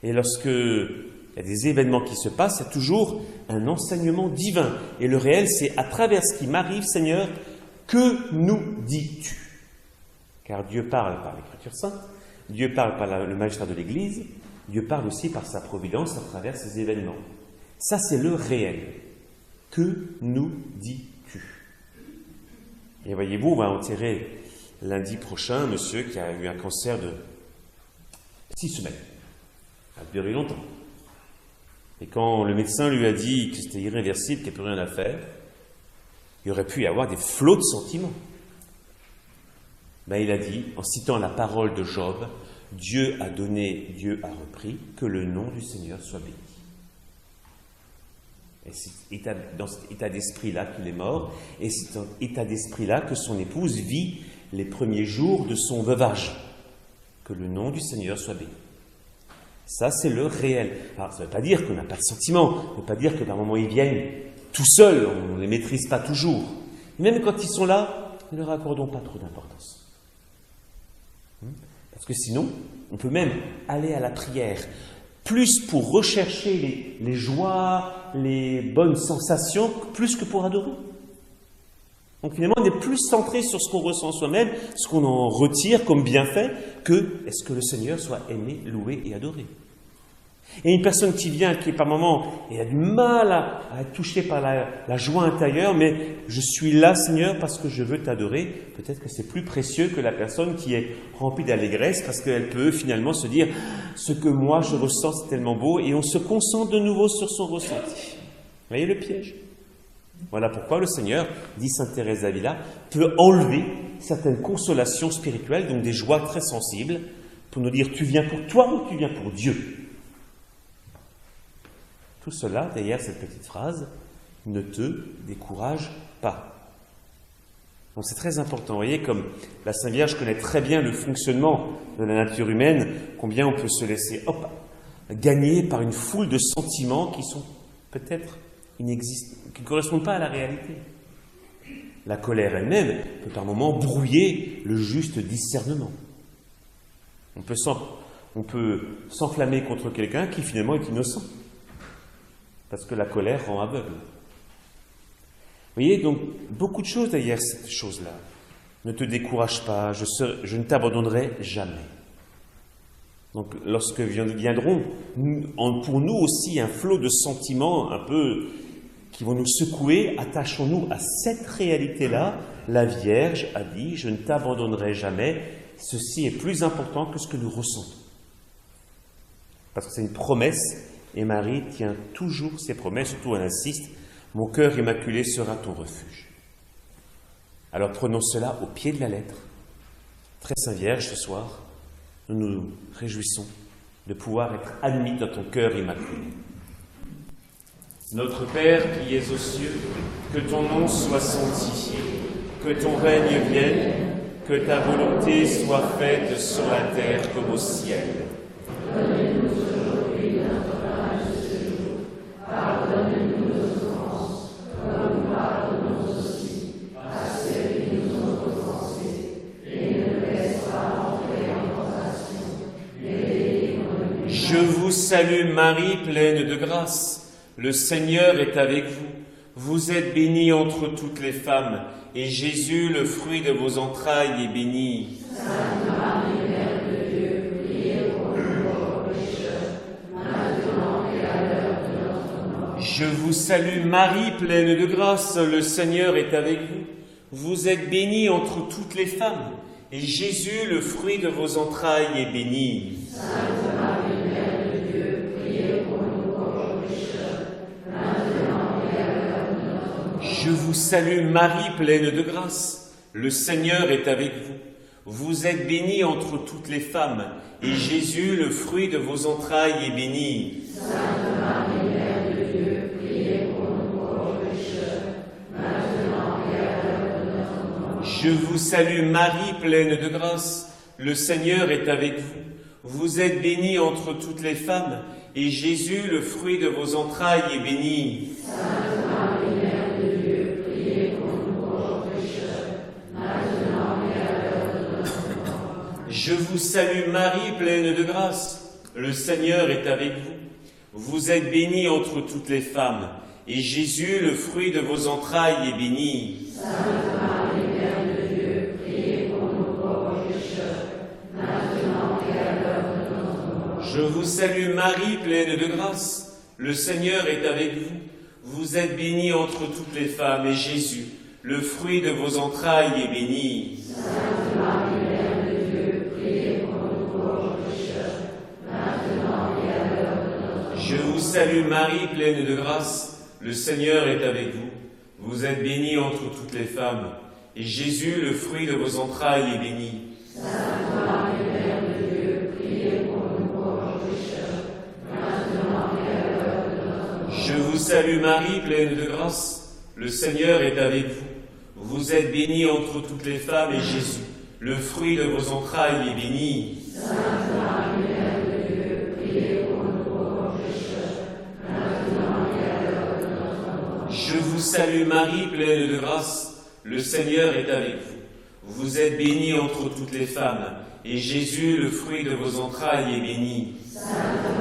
Et lorsque il y a des événements qui se passent, il y a toujours un enseignement divin. Et le réel, c'est à travers ce qui m'arrive, Seigneur, que nous dis-tu? Car Dieu parle par l'Écriture sainte, Dieu parle par le magistère de l'Église, Dieu parle aussi par sa providence à travers ces événements. Ça, c'est le réel. Que nous dis-tu? Et voyez-vous, on va enterrer lundi prochain un monsieur qui a eu un cancer de 6 semaines. Ça a duré longtemps. Et quand le médecin lui a dit que c'était irréversible, qu'il n'y avait plus rien à faire, il aurait pu y avoir des flots de sentiments. Ben, il a dit, en citant la parole de Job, Dieu a donné, Dieu a repris, que le nom du Seigneur soit béni. Et c'est dans cet état d'esprit-là qu'il est mort, et c'est dans cet état d'esprit-là que son épouse vit les premiers jours de son veuvage. Que le nom du Seigneur soit béni. Ça, c'est le réel. Alors, ça ne veut pas dire qu'on n'a pas de sentiments, ça ne veut pas dire que par moments ils viennent tout seuls, on ne les maîtrise pas toujours. Même quand ils sont là, ne leur accordons pas trop d'importance. Parce que sinon, on peut même aller à la prière, plus pour rechercher les joies, les bonnes sensations, plus que pour adorer. Donc finalement, on est plus centré sur ce qu'on ressent soi-même, ce qu'on en retire comme bienfait, que est-ce que le Seigneur soit aimé, loué et adoré. Et une personne qui vient, qui par moment et a du mal à être touchée par la joie intérieure, mais je suis là, Seigneur, parce que je veux t'adorer, peut-être que c'est plus précieux que la personne qui est remplie d'allégresse, parce qu'elle peut finalement se dire « ce que moi je ressens, c'est tellement beau », et on se concentre de nouveau sur son ressenti. Vous voyez le piège? Voilà pourquoi le Seigneur, dit sainte Thérèse d'Avila, peut enlever certaines consolations spirituelles, donc des joies très sensibles, pour nous dire, tu viens pour toi ou tu viens pour Dieu? Tout cela, derrière cette petite phrase, ne te décourage pas. Donc c'est très important. Vous voyez, comme la Sainte Vierge connaît très bien le fonctionnement de la nature humaine, combien on peut se laisser gagner par une foule de sentiments qui sont peut-être inexistants, qui ne correspondent pas à la réalité. La colère elle-même peut par moments brouiller le juste discernement. On peut s'enflammer contre quelqu'un qui finalement est innocent, parce que la colère rend aveugle. Vous voyez, donc, beaucoup de choses derrière cette chose-là. Ne te décourage pas, je ne t'abandonnerai jamais. Donc, lorsque viendront pour nous aussi un flot de sentiments un peu qui vont nous secouer, attachons-nous à cette réalité-là. La Vierge a dit, je ne t'abandonnerai jamais. Ceci est plus important que ce que nous ressentons. Parce que c'est une promesse, et Marie tient toujours ses promesses, surtout elle insiste, mon cœur immaculé sera ton refuge. Alors prenons cela au pied de la lettre. Très Sainte Vierge, ce soir, nous nous réjouissons de pouvoir être admis dans ton cœur immaculé. Notre Père qui es aux cieux, que ton nom soit sanctifié, que ton règne vienne, que ta volonté soit faite sur la terre comme au ciel. Donne-nous aujourd'hui notre pain de ce jour. Pardonne-nous nos offenses, comme nous pardonnons aussi à ceux qui nous ont offensés. Et ne nous laisse pas entrer en tentation, mais délivre-nous du mal. Je vous salue Marie, pleine de grâce. Le Seigneur est avec vous. Vous êtes bénie entre toutes les femmes, et Jésus, le fruit de vos entrailles, est béni. Sainte Marie, Mère de Dieu, priez pour nous pauvres pécheurs, maintenant et à l'heure de notre mort. Je vous salue Marie, pleine de grâce. Le Seigneur est avec vous. Vous êtes bénie entre toutes les femmes, et Jésus, le fruit de vos entrailles, est béni. Sainte Marie, Mère de Dieu, priez pour nous pauvres pécheurs, maintenant et à l'heure de notre mort. Je vous salue Marie, pleine de grâce. Le Seigneur est avec vous. Vous êtes bénie entre toutes les femmes, et Jésus, le fruit de vos entrailles, est béni. Sainte Marie, Mère de Dieu, priez pour nous pauvres pécheurs, maintenant et à l'heure de notre mort. Je vous salue Marie, pleine de grâce. Le Seigneur est avec vous. Vous êtes bénie entre toutes les femmes, et Jésus, le fruit de vos entrailles, est béni. Sainte Marie, Mère de Dieu, priez pour nous pauvres pécheurs, maintenant et à l'heure de notre mort. Je vous salue Marie, pleine de grâce. Le Seigneur est avec vous. Vous êtes bénie entre toutes les femmes, et Jésus, le fruit de vos entrailles, est béni. Sainte Marie, Mère de Dieu, priez pour nous pauvres pécheurs, maintenant et à l'heure de notre mort. Je vous salue Marie, pleine de grâce. Le Seigneur est avec vous. Vous êtes bénie entre toutes les femmes, et Jésus, le fruit de vos entrailles, est béni. Sainte Marie, Mère de Dieu, priez pour nous pauvres pécheurs, maintenant et à l'heure de notre mort. Je vous salue Marie, pleine de grâce. Le Seigneur est avec vous. Vous êtes bénie entre toutes les femmes, et Jésus, le fruit de vos entrailles, est béni. Sainte Marie, Mère de Dieu, priez pour nous pauvres pécheurs, maintenant et à l'heure de notre mort. Je vous salue Marie, pleine de grâce. Le Seigneur est avec vous. Vous êtes bénie entre toutes les femmes, et Jésus, le fruit de vos entrailles, est béni. Sainte Marie, Mère de Dieu, priez pour nous pauvres pécheurs, maintenant et à l'heure de notre mort. Je vous salue Marie, pleine de grâce. Le Seigneur est avec vous. Vous êtes bénie entre toutes les femmes, et Jésus, le fruit de vos entrailles, est béni. Sainte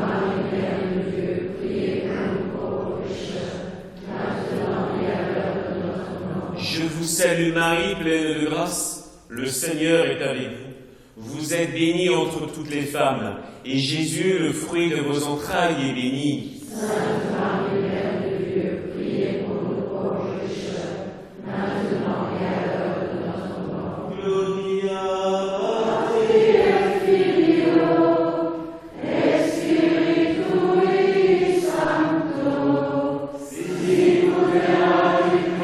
Marie, Mère de Dieu, priez pour nous pauvres pécheurs, maintenant et à l'heure de notre mort. Je vous salue Marie, pleine de grâce. Le Seigneur est avec vous. Vous êtes bénie entre toutes les femmes, et Jésus, le fruit de vos entrailles, est béni. Sainte Marie, Mère de Dieu, priez pour nous pauvres pécheurs, maintenant et à l'heure de notre mort. Gloria Spiritui Sancto, sicut erat in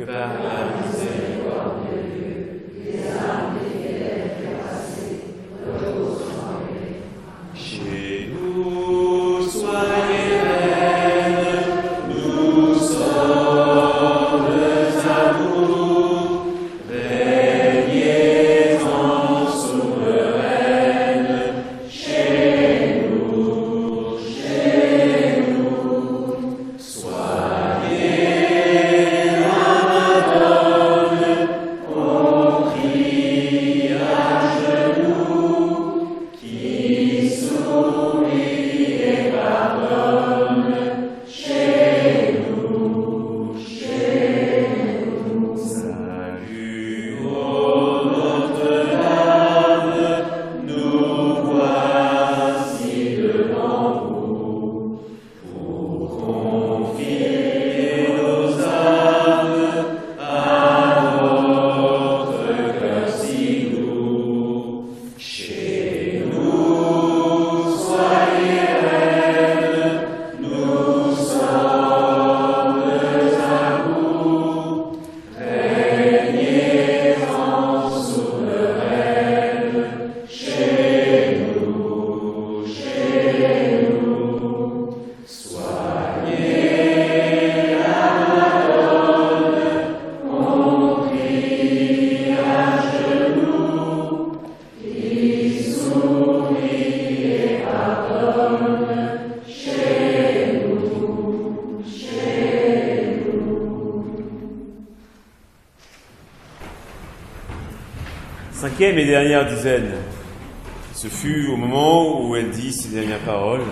que par la miséricorde de Dieu, les âmes des fidèles trépassés reposent en paix. Chez nous, soyez reines, nous sommes à vous, régnez en souveraine, chez nous, soyez la Madone, on prie à genoux, qui sourit et pardonne, chez nous, saluons Notre-Dame, nous voici devant vous, pour confier nos âmes à votre cœur si doux. Chez nous, soyez reines, nous sommes à vous, régnez en souveraine, chez nous, soyez la Madone, on prie à genoux, qui sourit et pardonne, chez nous, Cinquième et dernière dizaine. Ce fut au moment où elle dit ses dernières paroles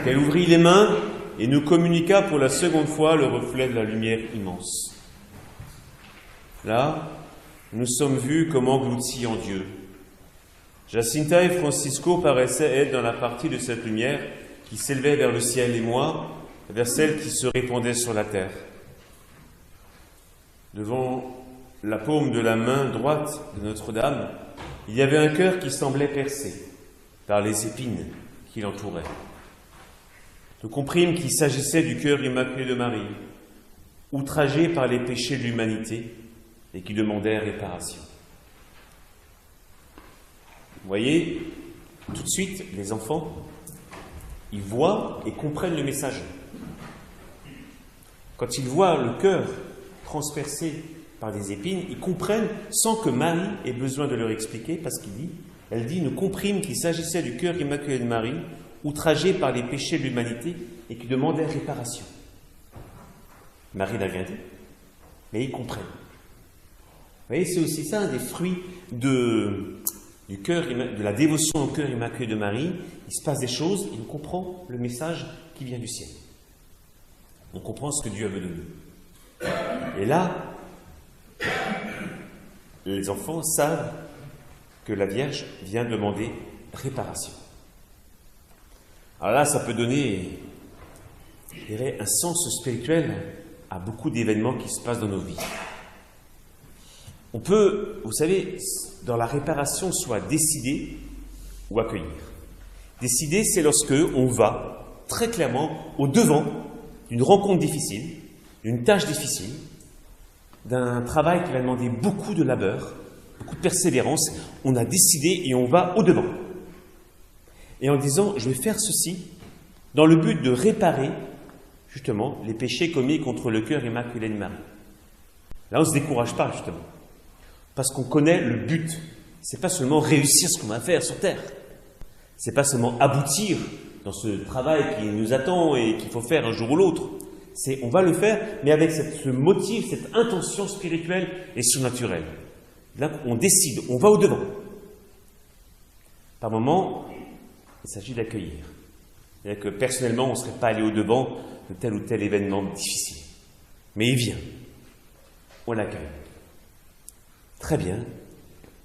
qu'elle ouvrit les mains et nous communiqua pour la seconde fois le reflet de la lumière immense. Là, nous sommes vus comme engloutis en Dieu. Jacinta et Francisco paraissaient être dans la partie de cette lumière qui s'élevait vers le ciel et moi, vers celle qui se répandait sur la terre. Devant la paume de la main droite de Notre-Dame, il y avait un cœur qui semblait percé par les épines qui l'entouraient. Nous comprîmes qu'il s'agissait du cœur immaculé de Marie, outragé par les péchés de l'humanité et qui demandait réparation. Vous voyez, tout de suite, les enfants, ils voient et comprennent le message. Quand ils voient le cœur transpercé par des épines, ils comprennent sans que Marie ait besoin de leur expliquer, parce elle dit, nous comprîmes qu'il s'agissait du cœur immaculé de Marie, outragé par les péchés de l'humanité et qui demandait réparation. Marie n'a rien dit, mais ils comprennent. Vous voyez, c'est aussi ça, un des fruits du cœur, de la dévotion au cœur immaculé de Marie. Il se passe des choses et on comprend le message qui vient du ciel. On comprend ce que Dieu veut de nous. Et là, les enfants savent que la Vierge vient demander réparation. Alors là, ça peut donner, je dirais, un sens spirituel à beaucoup d'événements qui se passent dans nos vies. On peut, vous savez, dans la réparation, soit décider ou accueillir. Décider, c'est lorsque on va très clairement au-devant d'une rencontre difficile, d'une tâche difficile, d'un travail qui va demander beaucoup de labeur, beaucoup de persévérance. On a décidé et on va au-devant. Et en disant, je vais faire ceci dans le but de réparer, justement, les péchés commis contre le cœur immaculé de Marie. Là, on ne se décourage pas, justement. Parce qu'on connaît le but. Ce n'est pas seulement réussir ce qu'on va faire sur Terre. Ce n'est pas seulement aboutir dans ce travail qui nous attend et qu'il faut faire un jour ou l'autre. On va le faire, mais avec ce motif, cette intention spirituelle et surnaturelle. Là, on décide, on va au-devant. Par moment, il s'agit d'accueillir. C'est-à-dire que personnellement, on ne serait pas allé au-devant de tel ou tel événement difficile. Mais il vient. On l'accueille. Très bien,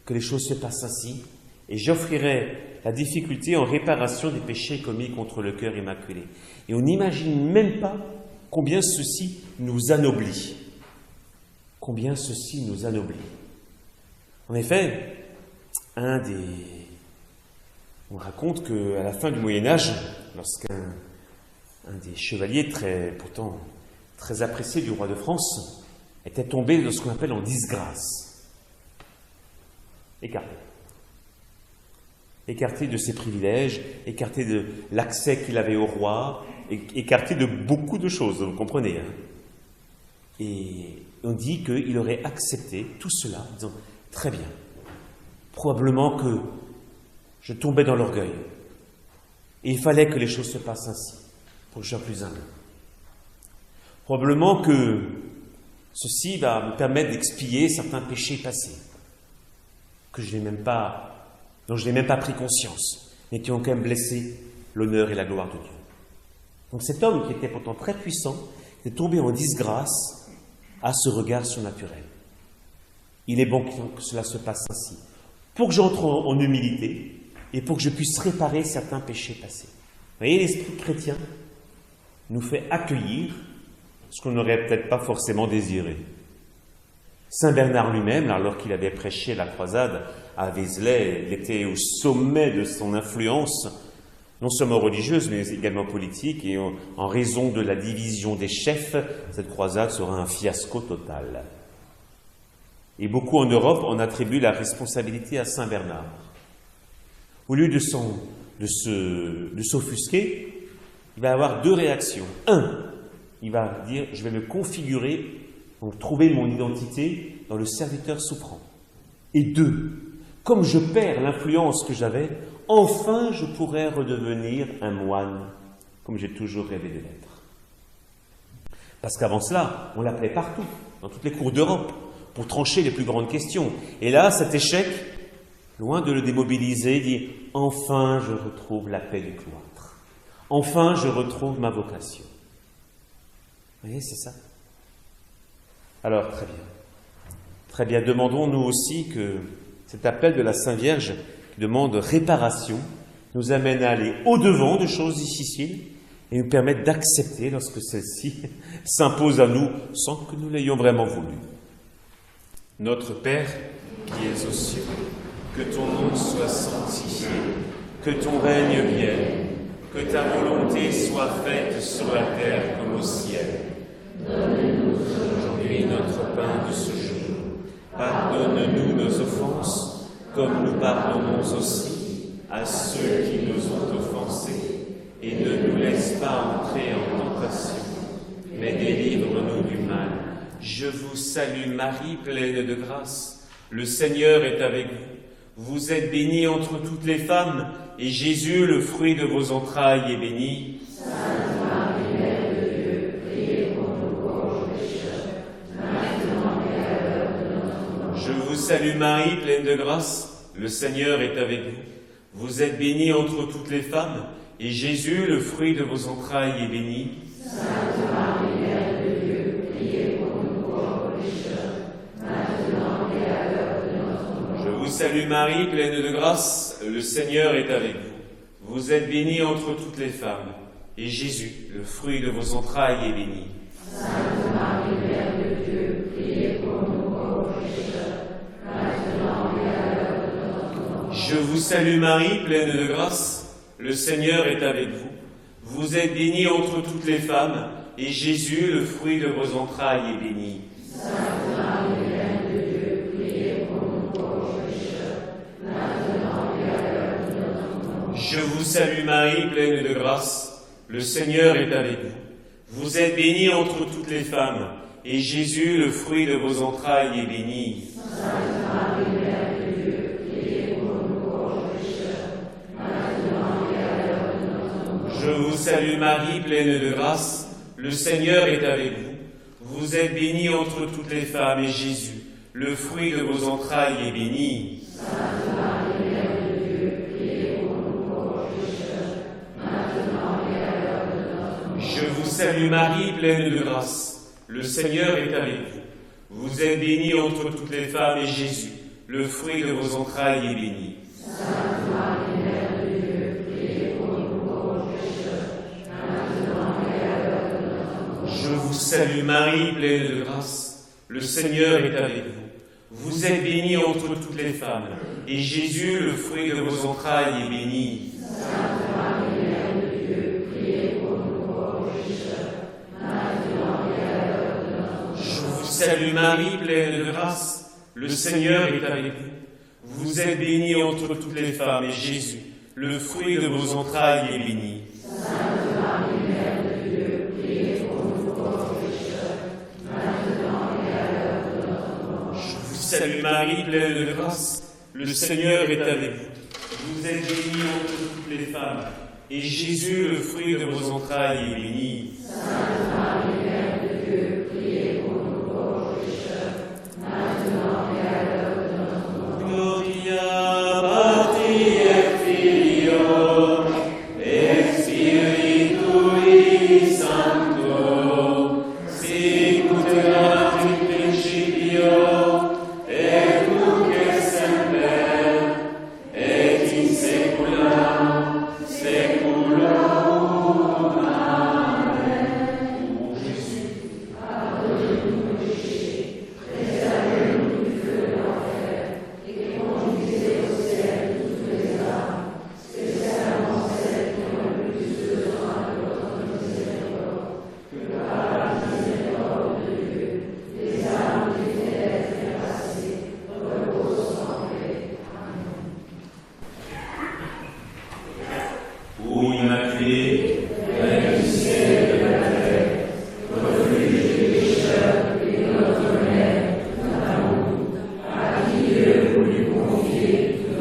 que les choses se passent ainsi, et j'offrirai la difficulté en réparation des péchés commis contre le cœur immaculé. Et on n'imagine même pas combien ceci nous anoblit. Combien ceci nous anoblit. En effet, on raconte qu'à la fin du Moyen-Âge, lorsqu'un des chevaliers pourtant très apprécié du roi de France, était tombé dans ce qu'on appelle en disgrâce. Écarté. Écarté de ses privilèges, écarté de l'accès qu'il avait au roi, écarté de beaucoup de choses, vous comprenez. Hein? Et on dit qu'il aurait accepté tout cela, en disant, très bien, probablement que je tombais dans l'orgueil. Et il fallait que les choses se passent ainsi, pour que je sois plus humble. Probablement que ceci va me permettre d'expier certains péchés passés, dont je n'ai même pas pris conscience, mais qui ont quand même blessé l'honneur et la gloire de Dieu. Donc cet homme qui était pourtant très puissant, est tombé en disgrâce à ce regard surnaturel. Il est bon que cela se passe ainsi, pour que j'entre en humilité et pour que je puisse réparer certains péchés passés. Vous voyez, l'esprit chrétien nous fait accueillir ce qu'on n'aurait peut-être pas forcément désiré. Saint Bernard lui-même, alors qu'il avait prêché la croisade à Vézelay, il était au sommet de son influence, non seulement religieuse, mais également politique, et en raison de la division des chefs, cette croisade sera un fiasco total. Et beaucoup en Europe en attribuent la responsabilité à Saint Bernard. Au lieu de s'offusquer, il va avoir deux réactions. Un, il va dire, je vais me configurer, donc trouver mon identité dans le serviteur souffrant. Et deux, comme je perds l'influence que j'avais, enfin je pourrais redevenir un moine, comme j'ai toujours rêvé de l'être. Parce qu'avant cela, on l'appelait partout, dans toutes les cours d'Europe, pour trancher les plus grandes questions. Et là, cet échec, loin de le démobiliser, dit « Enfin je retrouve la paix du cloître. Enfin je retrouve ma vocation. » Vous voyez, c'est ça. Alors, très bien. Très bien, demandons-nous aussi que cet appel de la Sainte Vierge qui demande réparation nous amène à aller au-devant de choses difficiles et nous permettre d'accepter lorsque celles-ci s'imposent à nous sans que nous l'ayons vraiment voulu. Notre Père, qui es aux cieux, que ton nom soit sanctifié, que ton règne vienne, que ta volonté soit faite sur la terre comme au ciel. Donne-nous aujourd'hui notre pain de ce jour. Pardonne-nous nos offenses, comme nous pardonnons aussi à ceux qui nous ont offensés, et ne nous laisse pas entrer en tentation, mais délivre-nous du mal. Je vous salue Marie, pleine de grâce. Le Seigneur est avec vous. Vous êtes bénie entre toutes les femmes, et Jésus, le fruit de vos entrailles, est béni. Sainte Marie, Mère de Dieu, priez pour nous pauvres pécheurs, maintenant et à l'heure de notre mort. Je vous salue Marie, pleine de grâce. Le Seigneur est avec vous. Vous êtes bénie entre toutes les femmes, et Jésus, le fruit de vos entrailles, est béni. Sainte Marie, Mère de Dieu, priez pour nous pauvres pécheurs, maintenant et à l'heure de notre mort. Je vous salue Marie, pleine de grâce. Le Seigneur est avec vous. Vous êtes bénie entre toutes les femmes, et Jésus, le fruit de vos entrailles, est béni. Sainte Marie, Mère de Dieu, priez pour nous pauvres pécheurs, maintenant et à l'heure de notre mort. Je vous salue Marie, pleine de grâce. Le Seigneur est avec vous. Vous êtes bénie entre toutes les femmes, et Jésus, le fruit de vos entrailles, est béni. Sainte Marie, Mère de Dieu, priez pour nous pauvres pécheurs, maintenant et à l'heure de notre mort. Je vous salue Marie, pleine de grâce. Le Seigneur est avec vous. Vous êtes bénie entre toutes les femmes, et Jésus, le fruit de vos entrailles, est béni. Sainte Marie, Mère de Dieu, priez pour nous pauvres pécheurs, maintenant et à l'heure de notre mort. Je vous salue Marie, pleine de grâce. Le Seigneur est avec vous. Vous êtes bénie entre toutes les femmes, et Jésus, le fruit de vos entrailles, est béni. Sainte Marie, Mère de Dieu, priez pour nous pauvres pécheurs, maintenant et à l'heure de notre mort. Je vous salue Marie, pleine de grâce. Le Seigneur est avec vous. Vous êtes bénie entre toutes les femmes, et Jésus, le fruit de vos entrailles, est béni. Sainte Marie, Mère de Dieu, priez pour nous pauvres pécheurs, maintenant et à l'heure de notre mort. Je vous salue Marie, pleine de grâce. Le Seigneur est avec vous. Vous êtes bénie entre toutes les femmes, et Jésus, le fruit de vos entrailles, est béni. Sainte Marie, Mère de Dieu, priez pour nous pauvres pécheurs, maintenant et à l'heure de notre mort. Je vous salue Marie, pleine de grâce, le Seigneur est avec vous. Vous êtes bénie entre toutes les femmes, et Jésus, le fruit de vos entrailles, est béni. Sainte Marie, Mère de Dieu, priez pour nous pauvres pécheurs, maintenant et à l'heure de notre mort. Je vous salue Marie, pleine de grâce, le Seigneur est avec vous. Vous êtes bénie entre toutes les femmes, et Jésus, le fruit de vos entrailles, est béni. Sainte Marie, Mère de Dieu, priez pour nous pauvres pécheurs, maintenant et à l'heure de notre mort. Gloria Patri et Filio et Spiritui Sancto, sicut erat in principio et nunc et semper et in saecula saeculorum. Amen. Ô Jésus, Pardonnez-nous nos péchés, préservez-nous du feu de l'enfer, et conduisez au ciel toutes les âmes, spécialement celles qui ont le plus besoin de votre miséricorde. Que par la miséricorde de Dieu, les âmes des fidèles trépassés reposent en paix. Amen. ô Immaculée, Reine du ciel et de la terre, refuge des pécheurs et notre mère, notre amour, à qui Dieu voulut confier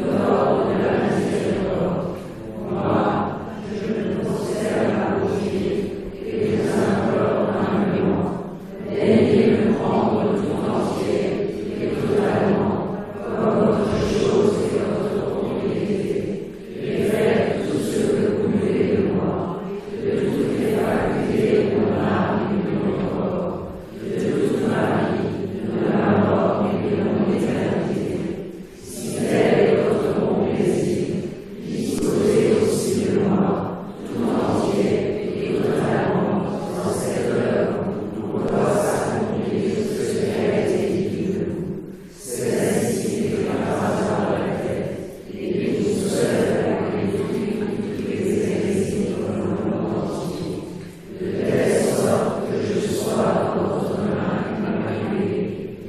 l'ordre de la miséricorde. Moi, je me conserve à vos pieds et vous implore humblement, daignez me prendre tout entier et totalement, comme votre chose et votre propriété, et faites tout ce que vous voulez de moi, de toutes les facultés de mon âme et de mon corps, de toute ma vie, de la mort et de mon éternité. Si tel est votre bon plaisir, disposez aussi de moi, tout entier et totalement, dans cette œuvre, pour pouvoir s'accomplir ce qui a été dit de vous. C'est ainsi que ma grâce dans la tête, et que tout seul avec toutes les hérésies dans le monde entier, de telle sorte que je sois dans votre main immaculée,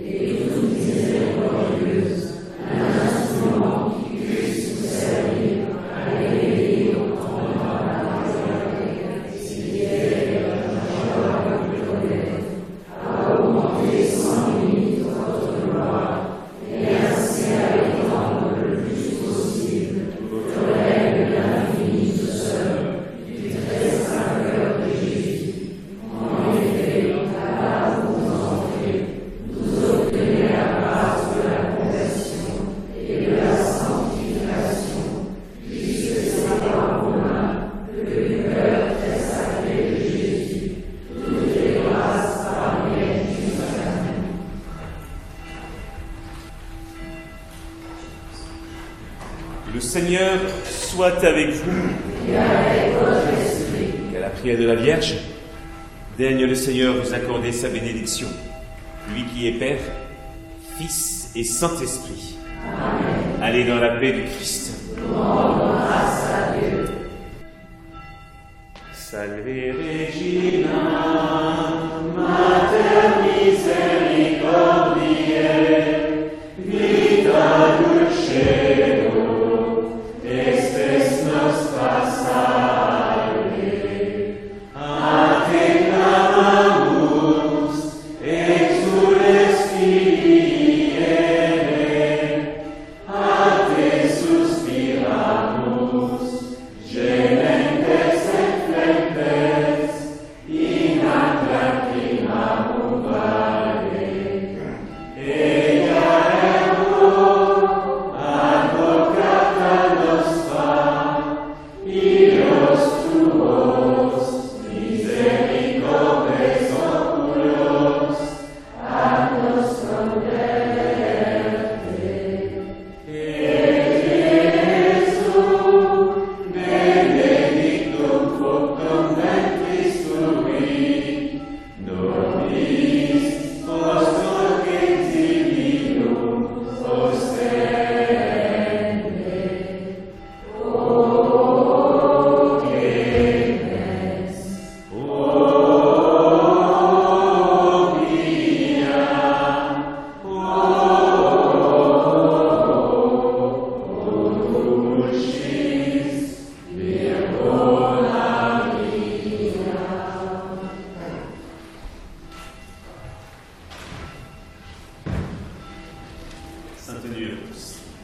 et toute miséricordieuse, un instrument qui puisse vous servir à éveiller au entendement la miséricorde, si fidèle et la joie que je connais, à augmenter sans limite votre gloire, et ainsi à étendre le plus possible votre règne d'infini douceur, du très saint cœur de Jésus. En effet, là où vous entrez, vous obtenez la grâce de la conversion et de la sanctification, puisque c'est par vos mains que le cœur très sacré de Jésus, toutes les grâces parviennent jusqu'à nous. le Seigneur soit avec vous. Et avec votre esprit, Qu'à la prière de la Vierge, daigne le Seigneur vous accorder sa bénédiction, lui qui est Père, Fils et Saint-Esprit. Amen. Allez dans la paix du Christ. Nous rendons grâce à Dieu. Salve Regina, Mater misericordiae, vita dulcedo, estes nostra salve. A te clamamus, exules Filii Eve, a te suspiramus, gementes et flentes, in Sainte Nuit à tous.